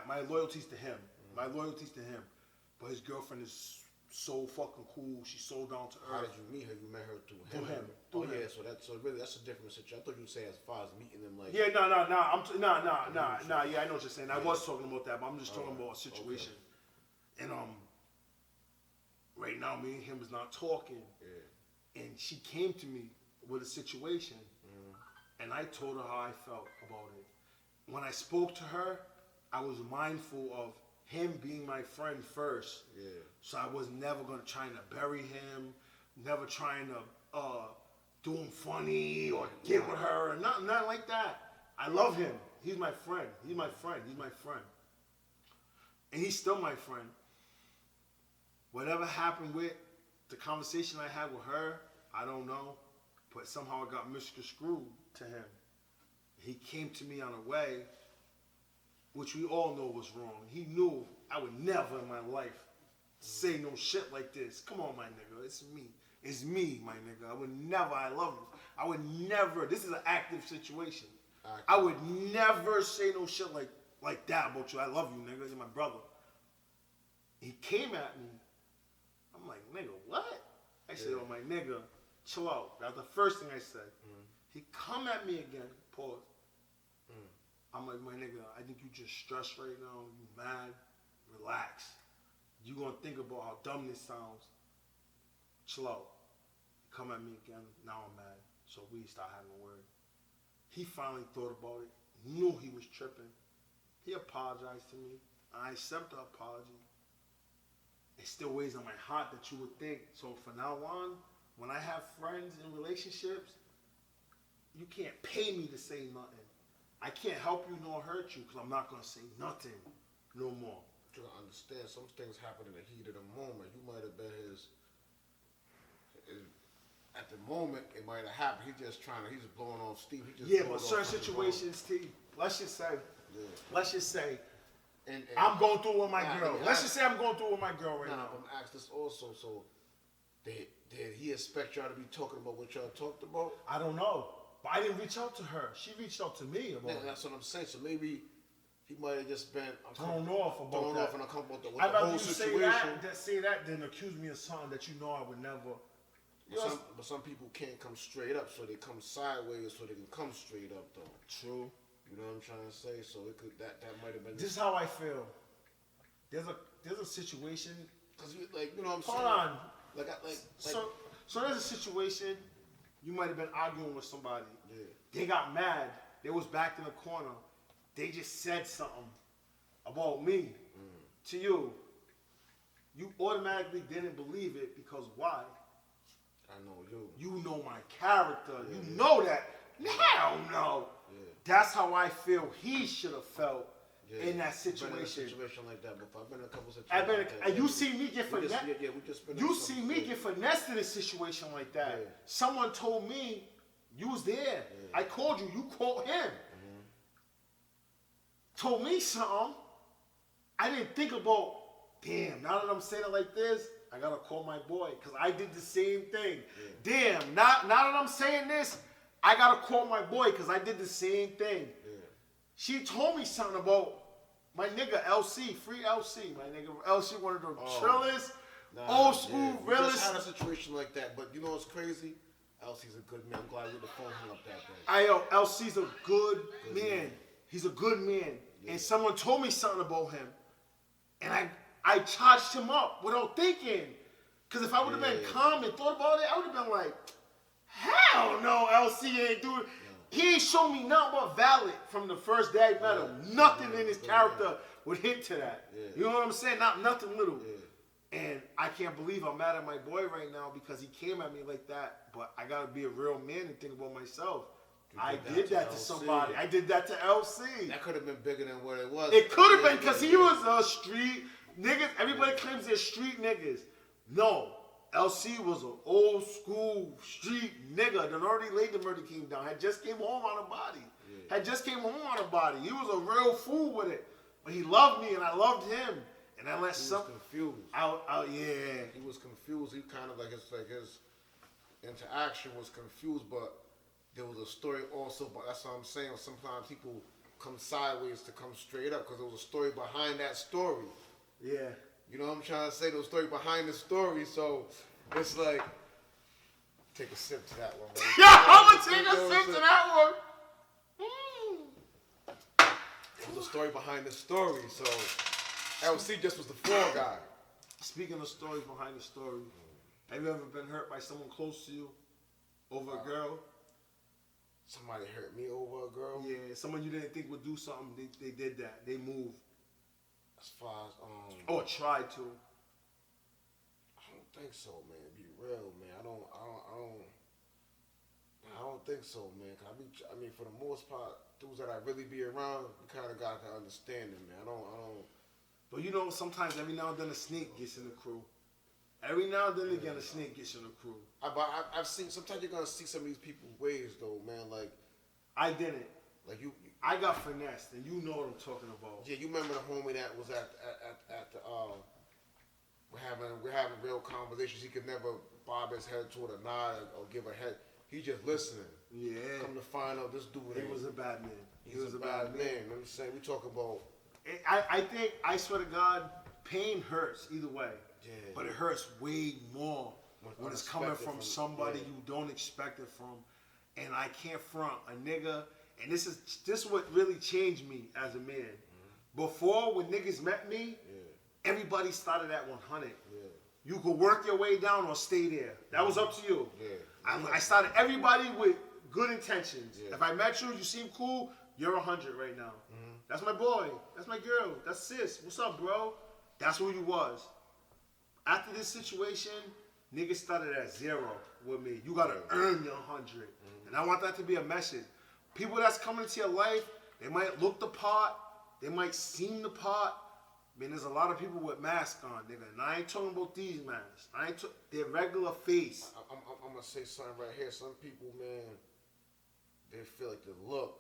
[SPEAKER 2] My loyalty's to him. My loyalty's to him. But his girlfriend is so fucking cool. She's so down to
[SPEAKER 3] How
[SPEAKER 2] earth.
[SPEAKER 3] did you meet her? You met her through
[SPEAKER 2] Through
[SPEAKER 3] him.
[SPEAKER 2] him.
[SPEAKER 3] Oh
[SPEAKER 2] Through
[SPEAKER 3] yeah,
[SPEAKER 2] him.
[SPEAKER 3] so really that's a different situation. I thought you'd say as far as meeting them like.
[SPEAKER 2] Yeah, no. Yeah, I know what you're saying. I was talking about that, but I'm just talking about a situation. And right now, me and him is not talking.
[SPEAKER 3] Yeah.
[SPEAKER 2] And she came to me with a situation, and I told her how I felt about it. When I spoke to her, I was mindful of him being my friend first.
[SPEAKER 3] Yeah.
[SPEAKER 2] So I was never gonna try to bury him, never trying to do him funny or get with her or nothing like that. I love him. He's my friend. He's my friend. And he's still my friend. Whatever happened with the conversation I had with her, I don't know. But somehow I got misconstrued to him. He came to me on a way which we all know was wrong. He knew I would never in my life say no shit like this. Come on, my nigga. It's me. It's me, my nigga. I would never. I love you. I would never. This is an active situation. I would never say no shit like that about you. I love you, nigga. You're my brother. He came at me. I'm like, nigga, what? I said, oh, my nigga, chill out. That's the first thing I said. He come at me again. Pause. I'm like, my nigga, I think you just stressed right now. You mad? Relax. You gonna think about how dumb this sounds. Chill out. Come at me again. Now I'm mad. So we start having a word. He finally thought about it. Knew he was tripping. He apologized to me. I accept the apology. It still weighs on my heart that you would think. So from now on, when I have friends in relationships, you can't pay me to say nothing. I can't help you nor hurt you because I'm not going to say nothing no more.
[SPEAKER 3] You gotta understand, some things happen in the heat of the moment. You might have been his at the moment, it might have happened. He's just blowing off steam.
[SPEAKER 2] But certain situations, T, let's just say,
[SPEAKER 3] and
[SPEAKER 2] I'm going through with my
[SPEAKER 3] Nah,
[SPEAKER 2] girl.
[SPEAKER 3] yeah,
[SPEAKER 2] Let's just say I'm going through with my girl right
[SPEAKER 3] Nah,
[SPEAKER 2] now.
[SPEAKER 3] I'm gonna ask this also. So, did he expect y'all to be talking about what y'all talked about?
[SPEAKER 2] I don't know. But I didn't reach out to her. She reached out to me about
[SPEAKER 3] Yeah,
[SPEAKER 2] it.
[SPEAKER 3] that's what I'm saying. So maybe he might have just been
[SPEAKER 2] Thrown off about that.
[SPEAKER 3] and uncomfortable with
[SPEAKER 2] I'd
[SPEAKER 3] the
[SPEAKER 2] rather
[SPEAKER 3] whole
[SPEAKER 2] you say
[SPEAKER 3] situation.
[SPEAKER 2] that than accuse me of something that you know I would never.
[SPEAKER 3] But some people can't come straight up, so they come sideways, so they can come straight up though.
[SPEAKER 2] True.
[SPEAKER 3] You know what I'm trying to say? So it could that might have been
[SPEAKER 2] This is how I feel. There's a situation.
[SPEAKER 3] because you know what I'm
[SPEAKER 2] Hold
[SPEAKER 3] saying.
[SPEAKER 2] on.
[SPEAKER 3] So
[SPEAKER 2] there's a situation. You might have been arguing with somebody.
[SPEAKER 3] yeah.
[SPEAKER 2] They got mad. They was backed in the corner. They just said something about me to you. You automatically didn't believe it because why?
[SPEAKER 3] I know you.
[SPEAKER 2] You know my character. You know that. Hell no.
[SPEAKER 3] Yeah.
[SPEAKER 2] That's how I feel he should have felt
[SPEAKER 3] Yeah.
[SPEAKER 2] in that
[SPEAKER 3] Been in a
[SPEAKER 2] situation.
[SPEAKER 3] situation like that before. I've been in a couple situations.
[SPEAKER 2] I've been,
[SPEAKER 3] like that.
[SPEAKER 2] and you see me get
[SPEAKER 3] We just,
[SPEAKER 2] finessed.
[SPEAKER 3] we just been in
[SPEAKER 2] You
[SPEAKER 3] some-
[SPEAKER 2] see me get finessed in a situation like that.
[SPEAKER 3] Yeah.
[SPEAKER 2] Someone told me you was there. I called you. You called him. Told me something. I didn't think about. Damn. Now that I'm saying it like this, I gotta call my boy because I did the same thing. Damn. Now that I'm saying this, I gotta call my boy because I did the same thing. She told me something about my nigga LC, free LC, my nigga LC, one of the trillest, old school,
[SPEAKER 3] We just
[SPEAKER 2] realest.
[SPEAKER 3] had a situation like that, but you know what's crazy? LC's a good man. I'm glad you the phone hung up that day.
[SPEAKER 2] LC's a good man. He's a good man. And someone told me something about him. And I charged him up without thinking. Because if I would have been calm and thought about it, I would have been like, hell no, LC ain't doing it. He ain't shown me nothing but valid from the first day I met him. Nothing in his character would hint to that. You know what I'm saying? Nothing little. And I can't believe I'm mad at my boy right now because he came at me like that. But I gotta be a real man and think about myself. I did that to somebody. I did that to LC.
[SPEAKER 3] That could have been bigger than what it was.
[SPEAKER 2] It could have been because he was a street niggas. Everybody claims they're street niggas. No. LC was an old school street nigga that already laid the murder came down. Had just came home on a body. He was a real fool with it. But he loved me and I loved him. And I let some
[SPEAKER 3] confused. He was confused. He kind of like his interaction was confused, but there was a story also. But that's what I'm saying. Sometimes people come sideways to come straight up because there was a story behind that story.
[SPEAKER 2] Yeah.
[SPEAKER 3] You know what I'm trying to say? There was a story behind the story. So it's like, take a sip to that one. Right?
[SPEAKER 2] Yeah, I'm gonna take a sip to that one.
[SPEAKER 3] There's a story behind the story. So LC just was the fall guy.
[SPEAKER 2] Speaking of stories behind the story, have you ever been hurt by someone close to you over a girl?
[SPEAKER 3] Somebody hurt me over a girl.
[SPEAKER 2] Yeah, someone you didn't think would do something, they did that. They moved.
[SPEAKER 3] As far as
[SPEAKER 2] Or tried to.
[SPEAKER 3] I don't think so, man. Be real, man. I don't think so, man. 'Cause I mean, for the most part, dudes that I really be around, you kind of got to understand them, man. I don't.
[SPEAKER 2] But you know, sometimes every now and then a snake gets in the crew. Every now and then again, a snake gets in the crew.
[SPEAKER 3] I've seen. Sometimes you're gonna see some of these people's ways, though, man. Like
[SPEAKER 2] I didn't.
[SPEAKER 3] Like you.
[SPEAKER 2] I got finessed, and you know what I'm talking about.
[SPEAKER 3] Yeah, you remember the homie that was at the we're having real conversations. He could never bob his head toward a nod or give a head. He just listening.
[SPEAKER 2] Yeah.
[SPEAKER 3] Come to find out, this dude
[SPEAKER 2] He was a bad man.
[SPEAKER 3] He was a bad man. Let me say, we talk about.
[SPEAKER 2] I think, I swear to God, pain hurts either way.
[SPEAKER 3] Yeah.
[SPEAKER 2] But it hurts way more when it's coming from somebody you don't expect it from. And I can't front a nigga. And this is what really changed me as a man. Mm-hmm. Before, when niggas met me, everybody started at 100. Yeah. You could work your way down or stay there. That was up to you. Yeah. I started everybody with good intentions. Yeah. If I met you, you seem cool, you're 100 right now. Mm-hmm. That's my boy. That's my girl. That's sis. What's up, bro? That's who you was. After this situation, niggas started at 0 with me. You gotta earn your 100. Mm-hmm. And I want that to be a message. People that's coming into your life, they might look the part, they might seem the part. I mean, there's a lot of people with masks on, nigga. And I ain't talking about these masks. Their regular face.
[SPEAKER 3] I'm gonna say something right here. Some people, man, they feel like the look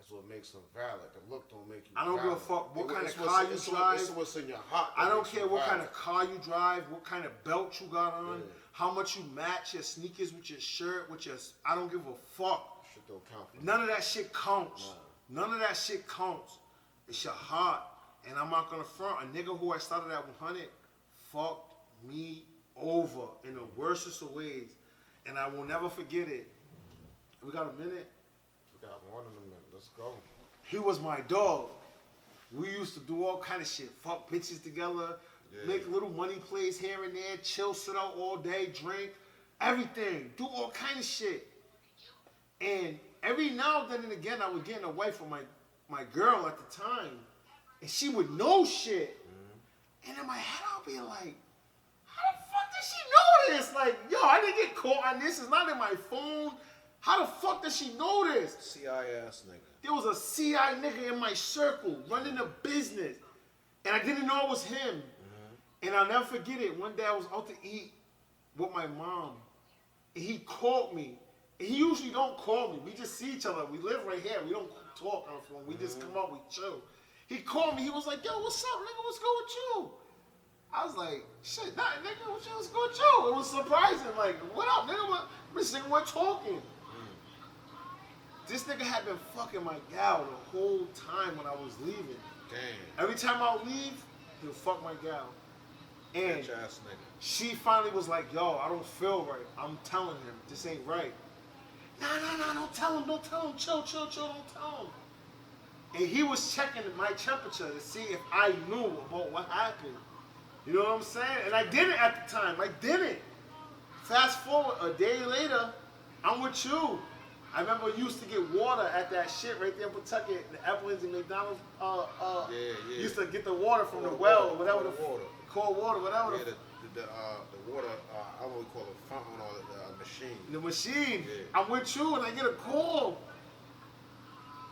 [SPEAKER 3] is what makes them valid. The look don't make you
[SPEAKER 2] I don't
[SPEAKER 3] valid.
[SPEAKER 2] give a fuck what kind of
[SPEAKER 3] It's
[SPEAKER 2] car you drive.
[SPEAKER 3] It's what's in your heart.
[SPEAKER 2] I don't care what kind of car you drive, what kind of belt you got on, how much you match your sneakers with your shirt, with your. I don't give a fuck.
[SPEAKER 3] Shit don't count for
[SPEAKER 2] None of that shit counts. None of that shit counts. It's your heart. And I'm not gonna front. A nigga who I started at 100 fucked me over in the worstest of ways. And I will never forget it. We got a minute?
[SPEAKER 3] We got one in a minute. Let's go.
[SPEAKER 2] He was my dog. We used to do all kind of shit. Fuck bitches together. Make little money plays here and there. Chill, sit out all day, drink. Everything. Do all kind of shit. And every now and then again, I would get away from my girl at the time. And she would know shit. And in my head, I'll be like, how the fuck did she know this? Like, yo, I didn't get caught on this. It's not in my phone. How the fuck does she know this?
[SPEAKER 3] CIS nigga.
[SPEAKER 2] There was a CI nigga in my circle running a business. And I didn't know it was him. And I'll never forget it. One day I was out to eat with my mom. And he called me. And he usually don't call me. We just see each other. We live right here. We don't talk on the phone. We just come out, we chill. He called me. He was like, yo, what's up, nigga? What's good with you? I was like, shit, nothing, nigga. What's good with you? It was surprising. Like, what up, nigga? We're sitting there talking. This nigga had been fucking my gal the whole time when I was leaving.
[SPEAKER 3] Damn.
[SPEAKER 2] Every time I would leave, he would fuck my gal. And
[SPEAKER 3] Bitch ass nigga.
[SPEAKER 2] she finally was like, yo, I don't feel right. I'm telling him, this ain't right. Nah, don't tell him, chill, don't tell him. And he was checking my temperature to see if I knew about what happened. You know what I'm saying? And I didn't at the time, I didn't. Fast forward, a day later, I'm with you. I remember you used to get water at that shit right there in Pawtucket, the Evelyn's and McDonald's.
[SPEAKER 3] Yeah.
[SPEAKER 2] Used to get the water from the
[SPEAKER 3] Cold
[SPEAKER 2] well,
[SPEAKER 3] water,
[SPEAKER 2] or whatever
[SPEAKER 3] cold water.
[SPEAKER 2] cold water, whatever.
[SPEAKER 3] Yeah, the water, I don't really call it fountain or the machine.
[SPEAKER 2] The machine.
[SPEAKER 3] Yeah.
[SPEAKER 2] I'm with you and I get a call.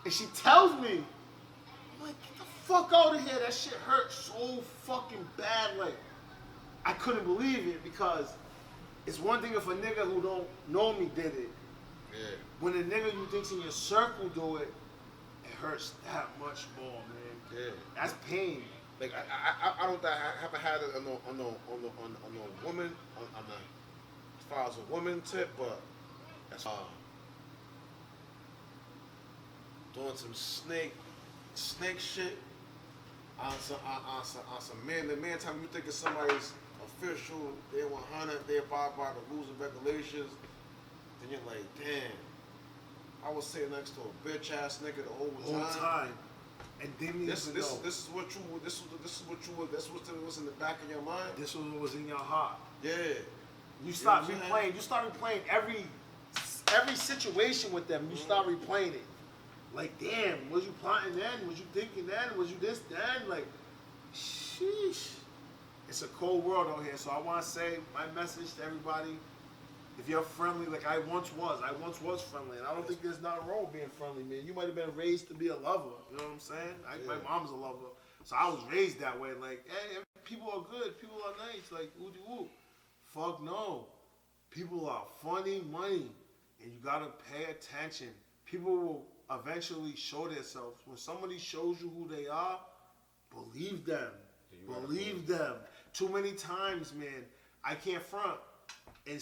[SPEAKER 2] And she tells me, I'm like, get the fuck out of here. That shit hurt so fucking bad. Like, I couldn't believe it because it's one thing if a nigga who don't know me did it.
[SPEAKER 3] Yeah.
[SPEAKER 2] When a nigga you think's in your circle do it, it hurts that much more, man.
[SPEAKER 3] Yeah.
[SPEAKER 2] That's pain.
[SPEAKER 3] Like I don't think I haven't had it on a woman on the as far as a woman tip, but that's doing some snake shit on some man to man time. You think of somebody's official, they're 100, they abide by the rules and regulations. Then you're like, damn, I was sitting next to a bitch ass nigga the whole time.
[SPEAKER 2] And didn't
[SPEAKER 3] This
[SPEAKER 2] even know.
[SPEAKER 3] is what was in the back of your mind.
[SPEAKER 2] This was what was in your heart.
[SPEAKER 3] Yeah.
[SPEAKER 2] You start
[SPEAKER 3] know what I'm saying?
[SPEAKER 2] replaying. You start replaying every situation with them. You start replaying it. Like, damn, was you plotting then? Was you thinking then? Was you this then? Like, sheesh. It's a cold world out here. So I want to say my message to everybody: if you're friendly, like I once was friendly, and I don't think there's nothing wrong with being friendly, man. You might have been raised to be a lover. You know what I'm saying? My mom's a lover, so I was raised that way. Like, hey, people are good, people are nice. Like, woo. Fuck no. People are funny money, and you gotta pay attention. People will eventually show themselves. When somebody shows you who they are, believe them. Believe them. Too many times, man, I can't front. In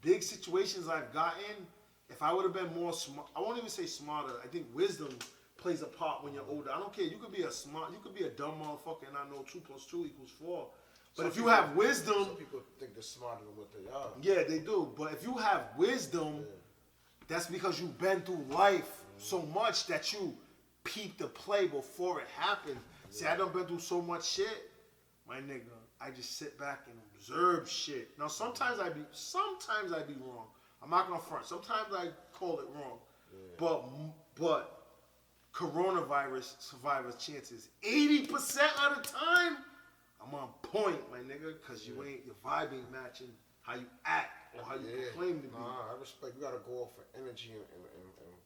[SPEAKER 2] big situations I've gotten, if I would have been more smart, I won't even say smarter. I think wisdom plays a part when you're older. I don't care. You could be a dumb motherfucker and not know 2 + 2 = 4. But if you have wisdom,
[SPEAKER 3] some people think they're smarter than what they are.
[SPEAKER 2] yeah, they do. But if you have wisdom, that's because you've been through life so much that you peep the play before it happens. See, I done been through so much shit, my nigga. I just sit back and observe shit. Now sometimes I be wrong. I'm not gonna front. Sometimes I call it wrong. But coronavirus survivors chances 80% of the time, I'm on point, my nigga, cause your vibe ain't matching how you act or how you claim to be.
[SPEAKER 3] Nah, I respect. You gotta go off for energy and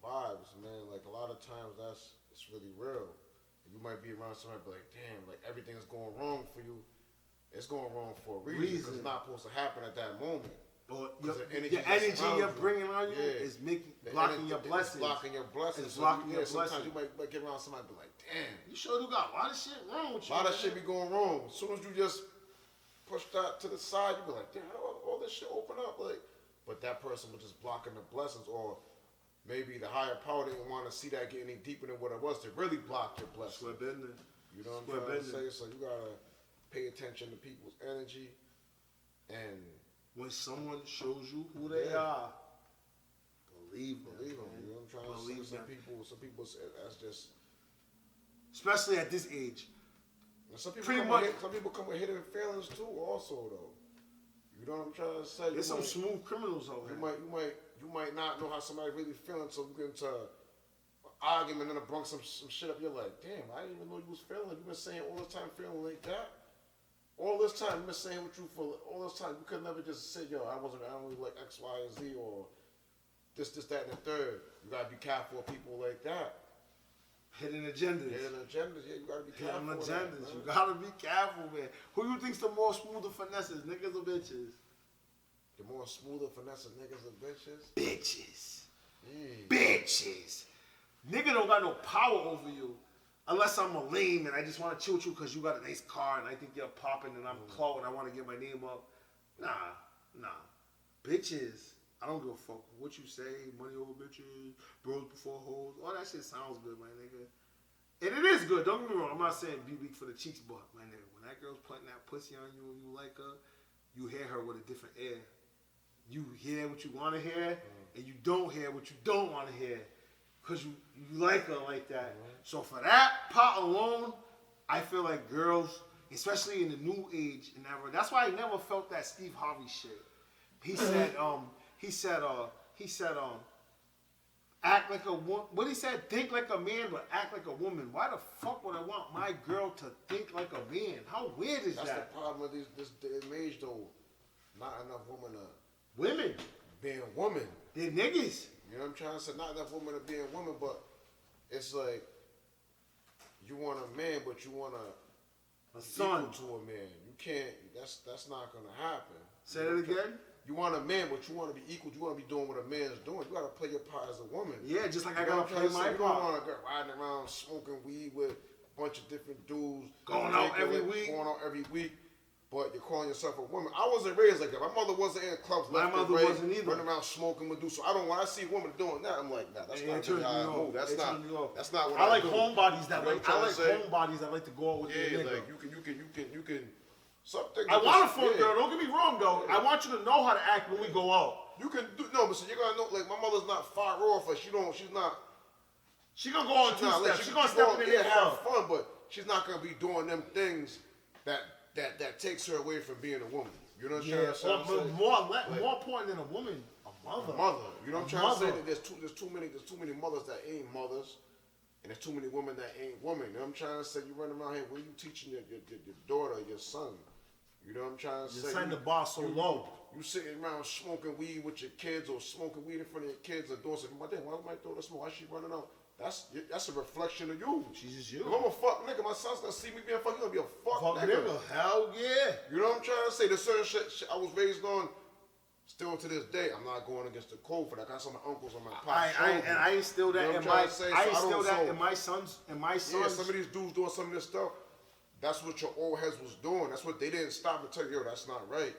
[SPEAKER 3] vibes, man. Like a lot of times, it's really real. You might be around somebody, be like, damn, like everything's going wrong for you. It's going wrong for a reason. Because it's not supposed to happen at that moment.
[SPEAKER 2] But
[SPEAKER 3] your
[SPEAKER 2] the energy you're bringing on you is blocking your blessings.
[SPEAKER 3] It's blocking your blessings.
[SPEAKER 2] It's blocking your blessings.
[SPEAKER 3] Sometimes you might get around somebody and be like, damn.
[SPEAKER 2] You sure you got a lot of shit wrong with you.
[SPEAKER 3] A lot of shit be going wrong. As soon as you just push that to the side, you be like, damn, all this shit open up. Like, but that person was just blocking the blessings, or maybe the higher power didn't want to see that get any deeper than what it was to really block your blessings.
[SPEAKER 2] Square business.
[SPEAKER 3] You know what I'm trying to say? So you gotta pay attention to people's energy, and
[SPEAKER 2] when someone shows you who they are, believe them.
[SPEAKER 3] You know what I'm trying to say? Some people, that's just.
[SPEAKER 2] Especially at this age.
[SPEAKER 3] Some people come with hidden feelings too. Also, though, you know what I'm trying to say.
[SPEAKER 2] There's some smooth criminals out here.
[SPEAKER 3] You might not know how somebody really feeling, so you get into an argument and then bring some shit up. You're like, damn, I didn't even know you was feeling. You've been saying all this time feeling like that. All this time you've been saying what you feel. All this time you could never just say, yo, I don't really like X, Y, and Z, or this, that, and the third. You gotta be careful of people like that.
[SPEAKER 2] Hidden agendas.
[SPEAKER 3] Yeah, you gotta be careful.
[SPEAKER 2] Hidden agendas. You gotta be careful, man. Who you think's the more smoother finesses, niggas or bitches?
[SPEAKER 3] The more smoother finesses, niggas or bitches?
[SPEAKER 2] Bitches.
[SPEAKER 3] Yeah.
[SPEAKER 2] Bitches. Nigga don't got no power over you. Unless I'm a lame and I just want to chill with you because you got a nice car and I think you're popping and I'm clout and I want to get my name up. Nah. Bitches I don't give a fuck what you say. Money over bitches, bros before hoes. All that shit sounds good, my nigga. And it is good. Don't get me wrong. I'm not saying be weak for the cheeks, but my nigga, when that girl's putting that pussy on you and you like her, you hear her with a different air. You hear what you want to hear, and you don't hear what you don't want to hear, cause you like her like that. So for that part alone, I feel like girls, especially in the new age and era, that's why I never felt that Steve Harvey shit. He said, act like a woman. What he said, think like a man, but act like a woman. Why the fuck would I want my girl to think like a man? How weird is
[SPEAKER 3] That's
[SPEAKER 2] that?
[SPEAKER 3] the problem with this day and age, though. Not enough women are
[SPEAKER 2] Women,
[SPEAKER 3] being women.
[SPEAKER 2] they're niggas.
[SPEAKER 3] You know what I'm trying to say? Not enough women are being women, but it's like you want a man, but you want
[SPEAKER 2] A son.
[SPEAKER 3] equal to a man. You can't. That's not gonna happen.
[SPEAKER 2] Say that again.
[SPEAKER 3] You want a man, but you want to be equal. You want to be doing what a man's doing. You gotta play your part as a woman.
[SPEAKER 2] Yeah, just like I
[SPEAKER 3] You know
[SPEAKER 2] gotta
[SPEAKER 3] what
[SPEAKER 2] play
[SPEAKER 3] I'm trying to
[SPEAKER 2] my
[SPEAKER 3] say? You don't
[SPEAKER 2] part.
[SPEAKER 3] want to go riding around smoking weed with a bunch of different dudes.
[SPEAKER 2] Going out
[SPEAKER 3] drinking
[SPEAKER 2] every
[SPEAKER 3] with-
[SPEAKER 2] week.
[SPEAKER 3] Going out every week. But you're calling yourself a woman. I wasn't raised like that. My mother wasn't in clubs.
[SPEAKER 2] My
[SPEAKER 3] left and
[SPEAKER 2] mother
[SPEAKER 3] right,
[SPEAKER 2] wasn't either.
[SPEAKER 3] Running around smoking with dudes. So I don't. When I see a woman doing that, I'm like, nah, that's
[SPEAKER 2] It
[SPEAKER 3] not
[SPEAKER 2] turns
[SPEAKER 3] really how I
[SPEAKER 2] me off.
[SPEAKER 3] move. That's
[SPEAKER 2] It
[SPEAKER 3] not.
[SPEAKER 2] turns me off.
[SPEAKER 3] That's not what
[SPEAKER 2] I like
[SPEAKER 3] do.
[SPEAKER 2] homebodies that
[SPEAKER 3] You know
[SPEAKER 2] like.
[SPEAKER 3] what I'm
[SPEAKER 2] I like
[SPEAKER 3] trying to say?
[SPEAKER 2] homebodies that like to go out with their
[SPEAKER 3] Yeah,
[SPEAKER 2] nigga.
[SPEAKER 3] like you can. Something.
[SPEAKER 2] I want a fun girl. Don't get me wrong though. I want you to know how to act when we go out.
[SPEAKER 3] You can do no, but so you're gonna know. Like my mother's not far off, or she's not.
[SPEAKER 2] She gonna go on two
[SPEAKER 3] Like,
[SPEAKER 2] steps. She gonna step in there.
[SPEAKER 3] have fun, but she's not gonna be doing them things that takes her away from being a woman. You know what I'm
[SPEAKER 2] Yeah,
[SPEAKER 3] trying to say?
[SPEAKER 2] or, but more important than a woman, a mother.
[SPEAKER 3] A mother. You know what I'm
[SPEAKER 2] A
[SPEAKER 3] trying to say?
[SPEAKER 2] mother.
[SPEAKER 3] That there's too many mothers that ain't mothers, and there's too many women that ain't women. You know what I'm trying to say? You run around here, what are you teaching your daughter, your son? You know what I'm trying to
[SPEAKER 2] You
[SPEAKER 3] say?
[SPEAKER 2] setting the bar so low.
[SPEAKER 3] You sitting around smoking weed with your kids, or smoking weed in front of your kids, or doing something. My damn, why my daughter smoke? Why she running out? That's a reflection of you.
[SPEAKER 2] She's just
[SPEAKER 3] If
[SPEAKER 2] you.
[SPEAKER 3] I'm a fuck nigga, my son's gonna see me being fuck. You gonna be a fuck,
[SPEAKER 2] Fuck
[SPEAKER 3] nigga.
[SPEAKER 2] nigga. Hell yeah.
[SPEAKER 3] You know what I'm trying to say? There's certain shit I was raised on. Still to this day, I'm not going against the code for that. I got some of my uncles on my pops.
[SPEAKER 2] I instill that
[SPEAKER 3] You know
[SPEAKER 2] in
[SPEAKER 3] what I'm
[SPEAKER 2] my.
[SPEAKER 3] trying to say?
[SPEAKER 2] I
[SPEAKER 3] So I
[SPEAKER 2] instill
[SPEAKER 3] don't-
[SPEAKER 2] that
[SPEAKER 3] so-
[SPEAKER 2] in my sons. In my
[SPEAKER 3] Yeah,
[SPEAKER 2] sons.
[SPEAKER 3] some of these dudes doing some of this stuff. That's what your old heads was doing. That's what they didn't stop and tell you, yo, that's not right.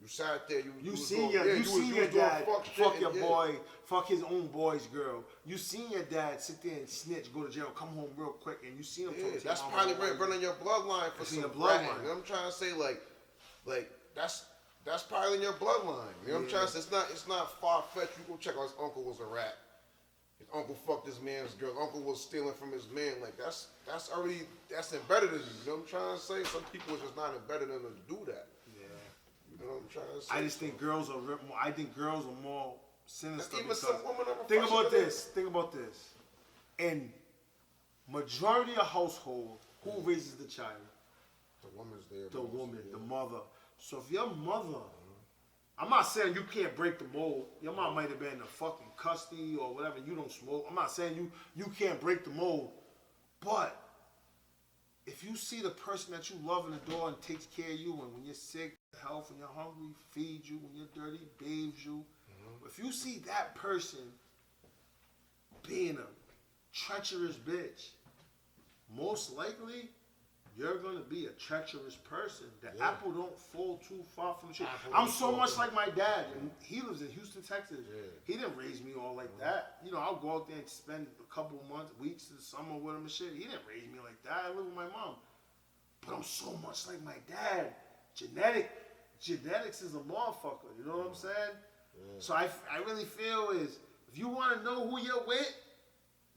[SPEAKER 3] You sat there, you
[SPEAKER 2] You
[SPEAKER 3] was
[SPEAKER 2] seen
[SPEAKER 3] doing,
[SPEAKER 2] your,
[SPEAKER 3] yeah,
[SPEAKER 2] you
[SPEAKER 3] was
[SPEAKER 2] seen your
[SPEAKER 3] doing
[SPEAKER 2] dad
[SPEAKER 3] fuck, shit
[SPEAKER 2] fuck
[SPEAKER 3] and-
[SPEAKER 2] your
[SPEAKER 3] yeah.
[SPEAKER 2] boy, fuck his own boy's girl. You seen your dad sit there and snitch, go to jail, come home real quick, and you seen him
[SPEAKER 3] Yeah,
[SPEAKER 2] talk to your
[SPEAKER 3] that's
[SPEAKER 2] mama
[SPEAKER 3] probably
[SPEAKER 2] about
[SPEAKER 3] running your bloodline for
[SPEAKER 2] It's in
[SPEAKER 3] some
[SPEAKER 2] your bloodline.
[SPEAKER 3] ratting. You know what I'm trying to say? Like that's probably in your bloodline. You know what I'm trying to say? It's not far fetched. You go check out his uncle was a rat. His uncle fucked his man's girl. Uncle was stealing from his man. Like that's embedded in you. You know what I'm trying to say? Some people are just not embedded in them to do that.
[SPEAKER 2] Yeah.
[SPEAKER 3] You know what I'm trying to say?
[SPEAKER 2] I just think girls are more. I think girls are more sinister.
[SPEAKER 3] Even
[SPEAKER 2] Because
[SPEAKER 3] some women are
[SPEAKER 2] think about
[SPEAKER 3] reflection of
[SPEAKER 2] this. Think about this. In majority of household, who raises the child?
[SPEAKER 3] the woman's there.
[SPEAKER 2] The
[SPEAKER 3] most,
[SPEAKER 2] woman,
[SPEAKER 3] yeah.
[SPEAKER 2] the mother. So if your mother, I'm not saying you can't break the mold. Your mom might have been in a fucking custody or whatever. You don't smoke. I'm not saying you can't break the mold, but if you see the person that you love in the door and takes care of you, and when you're sick, health, when you're hungry, feeds you, when you're dirty, bathes you. If you see that person being a treacherous bitch, most likely you're gonna be a treacherous person. The apple don't fall too far from the tree.
[SPEAKER 3] Apple
[SPEAKER 2] I'm
[SPEAKER 3] don't
[SPEAKER 2] so
[SPEAKER 3] fall
[SPEAKER 2] much
[SPEAKER 3] from-
[SPEAKER 2] like my dad, and he lives in Houston, Texas.
[SPEAKER 3] Yeah.
[SPEAKER 2] He didn't raise me all like that. You know, I'll go out there and spend a couple of months, weeks in the summer with him and shit. He didn't raise me like that. I live with my mom. But I'm so much like my dad. Genetics is a motherfucker. You know what I'm saying? So I really feel is if you want to know who you're with,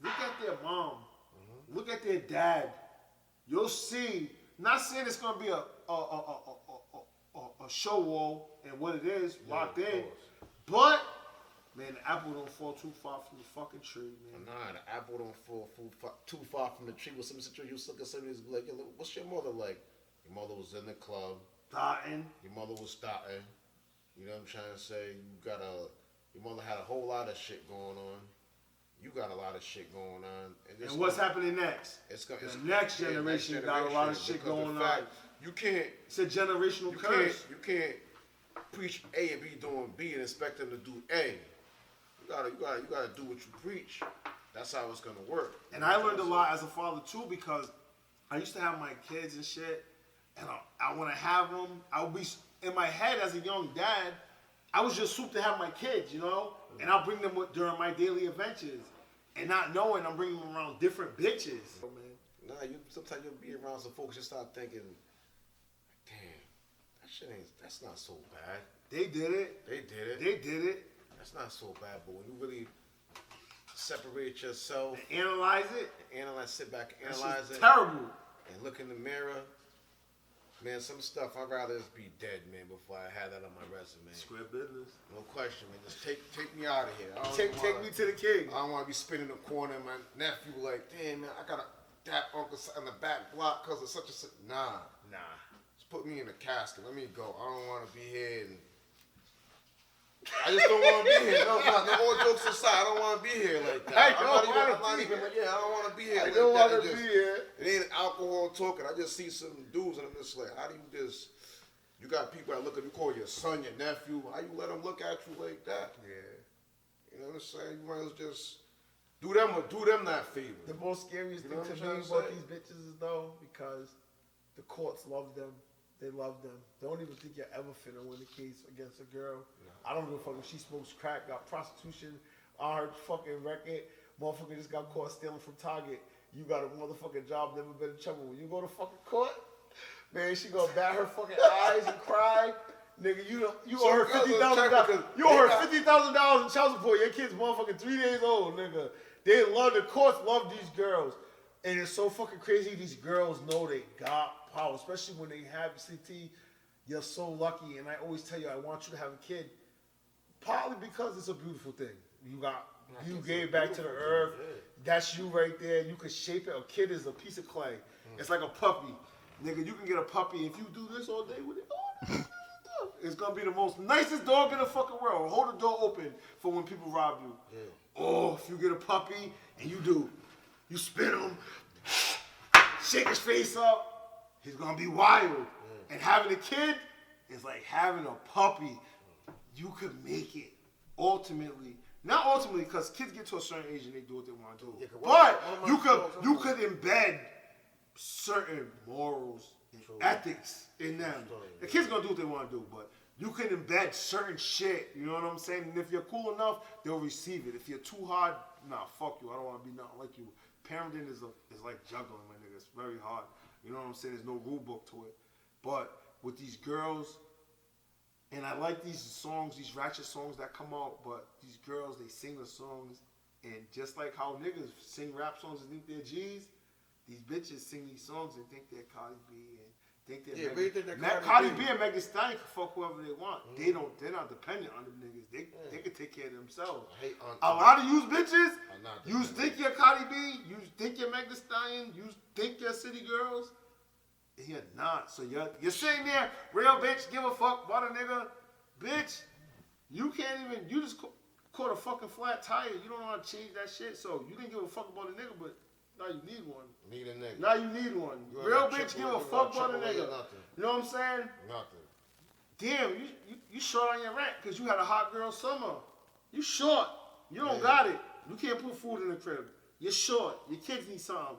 [SPEAKER 2] look at their mom, look at their dad. You'll see. Not saying it's gonna be a show wall and what it is locked in, but man, the apple don't fall too far from the fucking tree, man.
[SPEAKER 3] Nah, the apple don't fall too far from the tree. With some situation, you look at somebody who's like, yo, what's your mother like? Your mother was in the club.
[SPEAKER 2] Starting.
[SPEAKER 3] Your mother was starting. You know what I'm trying to say? Your mother had a whole lot of shit going on. You got a lot of shit going on.
[SPEAKER 2] And what's happening next? The next generation got a lot of shit going on.
[SPEAKER 3] You can't.
[SPEAKER 2] It's a generational
[SPEAKER 3] You
[SPEAKER 2] curse.
[SPEAKER 3] can't preach A and be doing B and expect them to do A. You gotta do what you preach. That's how it's gonna work.
[SPEAKER 2] And I learned a lot as a father too, because I used to have my kids and shit, and I want to have them. I would be in my head as a young dad. I was just soup to have my kids, you know, and I'll bring them during my daily adventures, and not knowing I'm bringing them around different bitches. Oh, man.
[SPEAKER 3] Nah, sometimes you'll be around some folks, you start thinking, damn, that's not so bad.
[SPEAKER 2] They did it.
[SPEAKER 3] They did it.
[SPEAKER 2] They did it.
[SPEAKER 3] That's not so bad, but when you really separate yourself,
[SPEAKER 2] Analyze it.
[SPEAKER 3] sit back,
[SPEAKER 2] That
[SPEAKER 3] analyze
[SPEAKER 2] shit's
[SPEAKER 3] it,
[SPEAKER 2] terrible.
[SPEAKER 3] and look in the mirror, man, some stuff I'd rather just be dead, man, before I had that on my resume.
[SPEAKER 2] Square business.
[SPEAKER 3] No question, man. Just take me out of here. I don't
[SPEAKER 2] Take
[SPEAKER 3] wanna-
[SPEAKER 2] me to the king.
[SPEAKER 3] I don't want to be spinning the corner and my nephew like, damn, man, I got to dap uncle on the back block because of such and such. Nah. Just put me in a casket. Let me go. I don't want to be here. And I just don't want to be here. No, all jokes aside, I don't want to be here like that.
[SPEAKER 2] I
[SPEAKER 3] I'm
[SPEAKER 2] don't
[SPEAKER 3] not
[SPEAKER 2] wanna
[SPEAKER 3] even,
[SPEAKER 2] be
[SPEAKER 3] I don't want to be here
[SPEAKER 2] I
[SPEAKER 3] like
[SPEAKER 2] don't
[SPEAKER 3] that.
[SPEAKER 2] want to be here.
[SPEAKER 3] It ain't alcohol talking. I just see some dudes and I'm just like, how do you just, you got people that look at you, call your son, your nephew, how you let them look at you like that?
[SPEAKER 2] Yeah.
[SPEAKER 3] You know what I'm saying? You might as well just do them that favor.
[SPEAKER 6] The most scariest
[SPEAKER 3] You know
[SPEAKER 6] thing
[SPEAKER 3] what I'm
[SPEAKER 6] to me
[SPEAKER 3] trying to
[SPEAKER 6] about
[SPEAKER 3] say?
[SPEAKER 6] these bitches is though, because the courts love them. They love them. Don't even think you're ever finna win a case against a girl. I don't give a fuck if she smokes crack, got prostitution on her fucking record. Motherfucker just got caught stealing from Target. You got a motherfucking job, never been in trouble. When you go to fucking court, man, she gonna bat her fucking eyes and cry. Nigga, you
[SPEAKER 3] So
[SPEAKER 6] owe her
[SPEAKER 3] girls don't check
[SPEAKER 6] $50,000.
[SPEAKER 3] because
[SPEAKER 6] You owe her
[SPEAKER 3] they got-
[SPEAKER 6] $50,000 in child support. Your kid's motherfucking 3 days old, nigga. They love the courts love these girls, and it's so fucking crazy. These girls know they got power, especially when they have CT. You're so lucky, and I always tell you, I want you to have a kid, partly because it's a beautiful thing. You gave back to the earth. That's you right there. You can shape it. A kid is a piece of clay.
[SPEAKER 2] It's like a puppy. Nigga, you can get a puppy if you do this all day with it. It's gonna be the most nicest dog in the fucking world. Hold the door open for when people rob you.
[SPEAKER 3] Yeah.
[SPEAKER 2] Oh, if you get a puppy and you spin him, shake his face up, he's gonna be wild. And having a kid is like having a puppy. You could make it ultimately. Not ultimately, because kids get to a certain age and they do what they want to do.
[SPEAKER 3] Yeah, 'cause
[SPEAKER 2] But
[SPEAKER 3] one of my
[SPEAKER 2] you
[SPEAKER 3] dogs-
[SPEAKER 2] could embed certain morals and ethics in them. The kids gonna do what they want to do, but you can embed certain shit. You know what I'm saying? And if you're cool enough, they'll receive it. If you're too hard, nah, fuck you. I don't want to be nothing like you. Parenting is like juggling, my nigga. It's very hard. You know what I'm saying? There's no rule book to it. But with these girls, and I like these songs, these ratchet songs that come out, but these girls, they sing the songs, and just like how niggas sing rap songs and think they're G's, these bitches sing these songs and think they're Cardi B and think they're
[SPEAKER 3] Yeah, but you think they're
[SPEAKER 2] Cardi
[SPEAKER 3] Cardi
[SPEAKER 2] B
[SPEAKER 3] B.
[SPEAKER 2] and Megan Thee Stallion can fuck whoever they want. They're not dependent on them niggas. They can take care of themselves.
[SPEAKER 3] I hate on-
[SPEAKER 2] A lot of you bitches,
[SPEAKER 3] I'm not
[SPEAKER 2] you
[SPEAKER 3] dependent.
[SPEAKER 2] think you're Cardi B, you think you're Megan Thee Stallion, you think you're City Girls, and you're not. So you're sitting there, real bitch, give a fuck about a nigga, bitch. You can't even. You just caught a fucking flat tire. You don't know how to change that shit. So you didn't give a fuck about a nigga, but now you need one.
[SPEAKER 3] Need a nigga.
[SPEAKER 2] Now you need one.
[SPEAKER 3] You
[SPEAKER 2] Real
[SPEAKER 3] ain't got
[SPEAKER 2] bitch,
[SPEAKER 3] triple-
[SPEAKER 2] give a
[SPEAKER 3] you
[SPEAKER 2] fuck
[SPEAKER 3] got
[SPEAKER 2] about a
[SPEAKER 3] triple A or
[SPEAKER 2] nigga.
[SPEAKER 3] nothing.
[SPEAKER 2] You know what I'm saying?
[SPEAKER 3] Nothing.
[SPEAKER 2] Damn, you short on your rent because you had a hot girl summer. You short. You don't
[SPEAKER 3] Yeah.
[SPEAKER 2] got it. You can't put food in the crib. You're short. Your kids need something.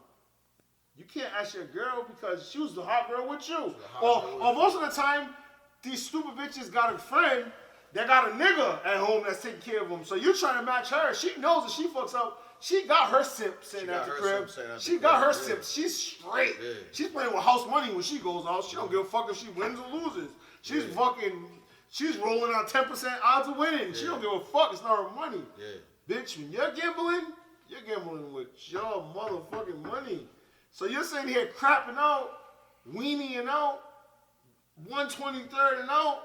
[SPEAKER 2] You can't ask your girl because she was the hot girl with you.
[SPEAKER 3] hot
[SPEAKER 2] Or,
[SPEAKER 3] girl with
[SPEAKER 2] or
[SPEAKER 3] you.
[SPEAKER 2] most of the time, these stupid bitches got a friend that got a nigga at home that's taking care of them. So you're trying to match her. She knows if she fucks up, she got her simp sitting
[SPEAKER 3] She
[SPEAKER 2] at
[SPEAKER 3] got
[SPEAKER 2] the
[SPEAKER 3] her
[SPEAKER 2] crib.
[SPEAKER 3] simp sitting at the
[SPEAKER 2] She got
[SPEAKER 3] crib,
[SPEAKER 2] her
[SPEAKER 3] yeah.
[SPEAKER 2] simp. She's straight.
[SPEAKER 3] Yeah.
[SPEAKER 2] She's playing with house money when she goes out. She don't give a fuck if she wins or loses. She's she's rolling on 10% odds of winning. She don't give a fuck. It's not her money.
[SPEAKER 3] Yeah.
[SPEAKER 2] Bitch, when you're gambling with your motherfucking money. So you're sitting here crapping out, weanieing out, 123rd and out,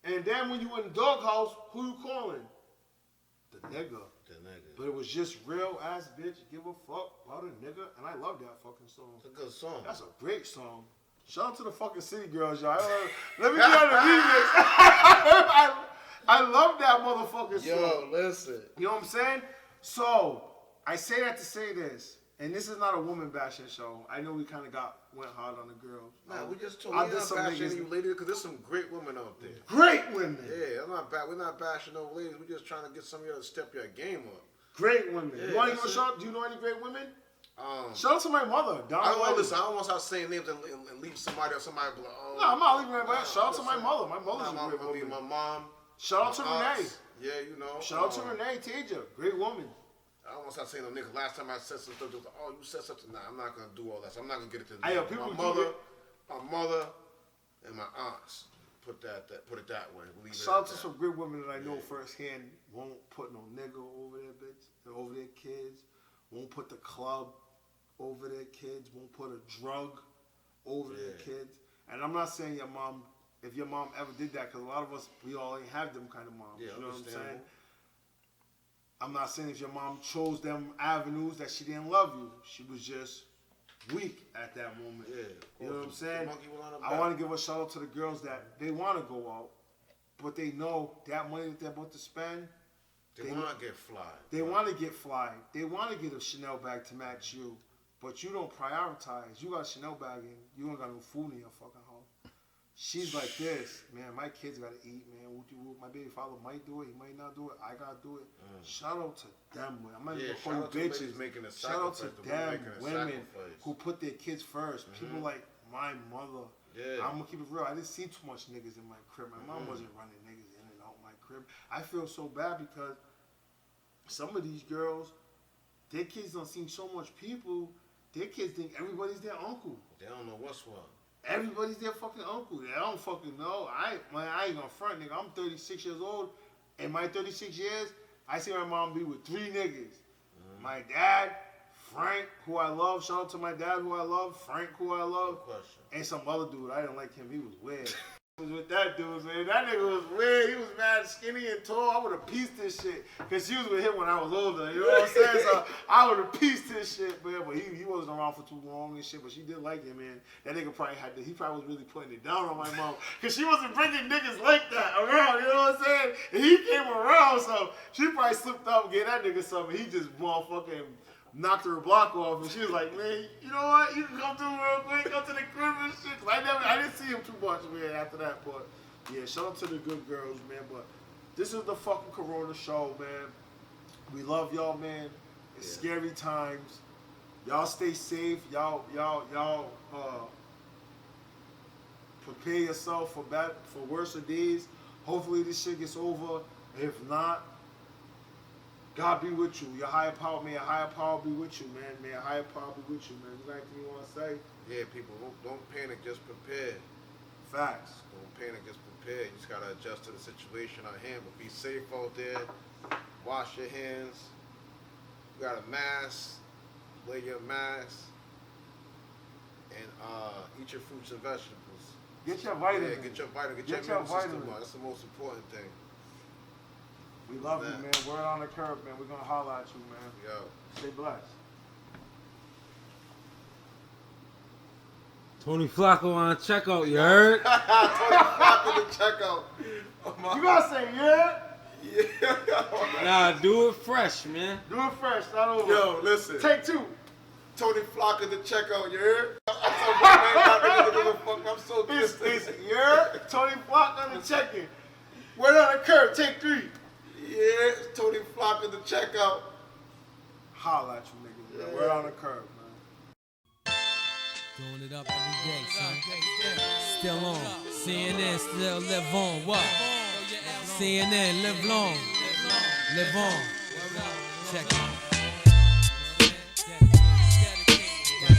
[SPEAKER 2] and then when you in the doghouse, who you calling? The nigga.
[SPEAKER 3] The nigga.
[SPEAKER 2] But it was just real ass bitch, give a fuck about a nigga, and I love that fucking song.
[SPEAKER 3] It's a good song.
[SPEAKER 2] That's a great song. Shout out to the fucking City Girls, y'all. Let me get on the remix. I love that motherfucking song.
[SPEAKER 3] Yo, listen.
[SPEAKER 2] You know what I'm saying? So, I say that to say this, and this is not a woman bashing show. I know we kind of went hard on the girls.
[SPEAKER 3] Nah, we just told
[SPEAKER 2] I
[SPEAKER 3] we're
[SPEAKER 2] did
[SPEAKER 3] not
[SPEAKER 2] some
[SPEAKER 3] bashing
[SPEAKER 2] niggas-
[SPEAKER 3] you ladies because there's some great women out there.
[SPEAKER 2] Great women.
[SPEAKER 3] Yeah, we're not bashing no ladies. We're just trying to get some of you to step your game up.
[SPEAKER 2] Great women.
[SPEAKER 3] Yeah,
[SPEAKER 2] you want to
[SPEAKER 3] that's
[SPEAKER 2] give a shout? Do you know any great women?
[SPEAKER 3] Um,
[SPEAKER 2] Shout out to my mother. Donna
[SPEAKER 3] I don't want
[SPEAKER 2] White.
[SPEAKER 3] to listen. I don't want to start saying names and leave somebody or somebody. Be like, oh,
[SPEAKER 2] No, I'm not leaving anybody.
[SPEAKER 3] nah,
[SPEAKER 2] Shout out to my
[SPEAKER 3] listen.
[SPEAKER 2] mother. My mother's
[SPEAKER 3] Nah,
[SPEAKER 2] a great
[SPEAKER 3] my
[SPEAKER 2] woman.
[SPEAKER 3] mom.
[SPEAKER 2] Shout out to Renee.
[SPEAKER 3] Yeah, you know.
[SPEAKER 2] Shout out to Renee Taja. Great woman.
[SPEAKER 3] I don't want to start saying no niggas. Last time I said some stuff, they was like, oh, you said something. Nah, I'm not gonna do all that. So I'm not gonna get it to
[SPEAKER 2] Hey, yo, people
[SPEAKER 3] my mother, and my aunts. Put it that way. Leave
[SPEAKER 2] Shout out
[SPEAKER 3] it
[SPEAKER 2] to
[SPEAKER 3] at
[SPEAKER 2] some great women that I know firsthand. Won't put no nigga over their bitch, over their kids. Won't put the club over their kids. Won't put a drug over their kids. And I'm not saying your mom, if your mom ever did that, because a lot of us, we all ain't have them kind of moms.
[SPEAKER 3] Yeah,
[SPEAKER 2] you know what I'm saying?
[SPEAKER 3] understandable.
[SPEAKER 2] I'm not saying if your mom chose them avenues that she didn't love you. She was just weak at that moment.
[SPEAKER 3] Yeah,
[SPEAKER 2] you know what I'm
[SPEAKER 3] the
[SPEAKER 2] saying?
[SPEAKER 3] monkey went on her
[SPEAKER 2] I
[SPEAKER 3] back.
[SPEAKER 2] want to give a shout out to the girls that they want to go out, but they know that money that they're about to spend,
[SPEAKER 3] They want to get fly.
[SPEAKER 2] they want to get fly. They want to get a Chanel bag to match you, but you don't prioritize. You got a Chanel bag and you don't got no food in your fucking home. She's like this, man. My kids gotta eat, man. My baby father might do it, he might not do it. I gotta do it. Shout out to them, man. I'm not even
[SPEAKER 3] Yeah,
[SPEAKER 2] gonna
[SPEAKER 3] shout
[SPEAKER 2] call
[SPEAKER 3] out
[SPEAKER 2] you
[SPEAKER 3] to
[SPEAKER 2] bitches.
[SPEAKER 3] ladies making a
[SPEAKER 2] Shout out to
[SPEAKER 3] sacrifice, the
[SPEAKER 2] them
[SPEAKER 3] women making a
[SPEAKER 2] women
[SPEAKER 3] sacrifice.
[SPEAKER 2] who put their kids 1st. People like my mother.
[SPEAKER 3] Yeah.
[SPEAKER 2] I'm gonna keep it real. I didn't see too much niggas in my crib. My mom wasn't running niggas in and out my crib. I feel so bad because some of these girls, their kids don't see so much people. Their kids think everybody's their uncle.
[SPEAKER 3] They don't know what's what.
[SPEAKER 2] Everybody's their fucking uncle. They don't fucking know. I ain't gonna front, nigga. I'm 36 years old. In my 36 years, I see my mom be with 3 niggas. My dad, Frank, who I love. Shout out to my dad, who I love. Frank, who I love.
[SPEAKER 3] Question.
[SPEAKER 2] And some other dude. I didn't like him. He was weird. I was with that dude, man. That nigga was weird. He was mad skinny and tall. I would have pieced this shit. Because she was with him when I was older. You know what I'm saying? So I would have pieced this shit, man. But he wasn't around for too long and shit. But she did like him, man. That nigga probably he probably was really putting it down on my mom. Because she wasn't bringing niggas like that around. You know what I'm saying? And he came around, so she probably slipped up and gave that nigga something. He just motherfucking knocked her block off, and she was like, man, you know what? You can come through real quick, come to the crib and shit. 'Cause I didn't see him too much, man, after that. But yeah, shout out to the good girls, man. But this is the fucking Corona show, man. We love y'all, man. It's scary times. Y'all stay safe. Y'all prepare yourself for worse days. Hopefully this shit gets over. If not, God be with you. Your higher power, may your higher power be with you, man. May your higher power be with you, man. You got anything you want to say?
[SPEAKER 3] Yeah, people, don't panic, just prepare.
[SPEAKER 2] Facts.
[SPEAKER 3] Don't panic, just prepare. You just gotta adjust to the situation at hand. But be safe out there. Wash your hands. You got a mask. Wear your mask. And eat your fruits and vegetables.
[SPEAKER 2] Get your vitamins.
[SPEAKER 3] Yeah, get your vitamin.
[SPEAKER 2] Get
[SPEAKER 3] Get your
[SPEAKER 2] your
[SPEAKER 3] immune system
[SPEAKER 2] vitamins.
[SPEAKER 3] on. That's the most important thing.
[SPEAKER 2] We love you,
[SPEAKER 3] Man.
[SPEAKER 2] man. Word on the curb, man. We're going to holler at you, man.
[SPEAKER 3] Yo.
[SPEAKER 2] Stay blessed.
[SPEAKER 5] Tony Flacco on checkout, you heard?
[SPEAKER 3] Tony Flacco to check out.
[SPEAKER 2] You got to say, yeah?
[SPEAKER 5] Nah, do it fresh, man.
[SPEAKER 2] Do it fresh. Not over.
[SPEAKER 3] Yo, listen.
[SPEAKER 2] Take 2.
[SPEAKER 3] Tony Flacco to check out, you heard? I'm so
[SPEAKER 2] It's,
[SPEAKER 3] pissed.
[SPEAKER 2] yeah? Tony Flock on the check-in. Word on the curb. Take 3.
[SPEAKER 3] Yeah, Tony Flacco to check out.
[SPEAKER 2] Holla at you, niggas. Man. Word on the curb, man.
[SPEAKER 1] Doing it up every day, son. Still on. CNN, still live on. What? CNN, live long. Live on. Check it.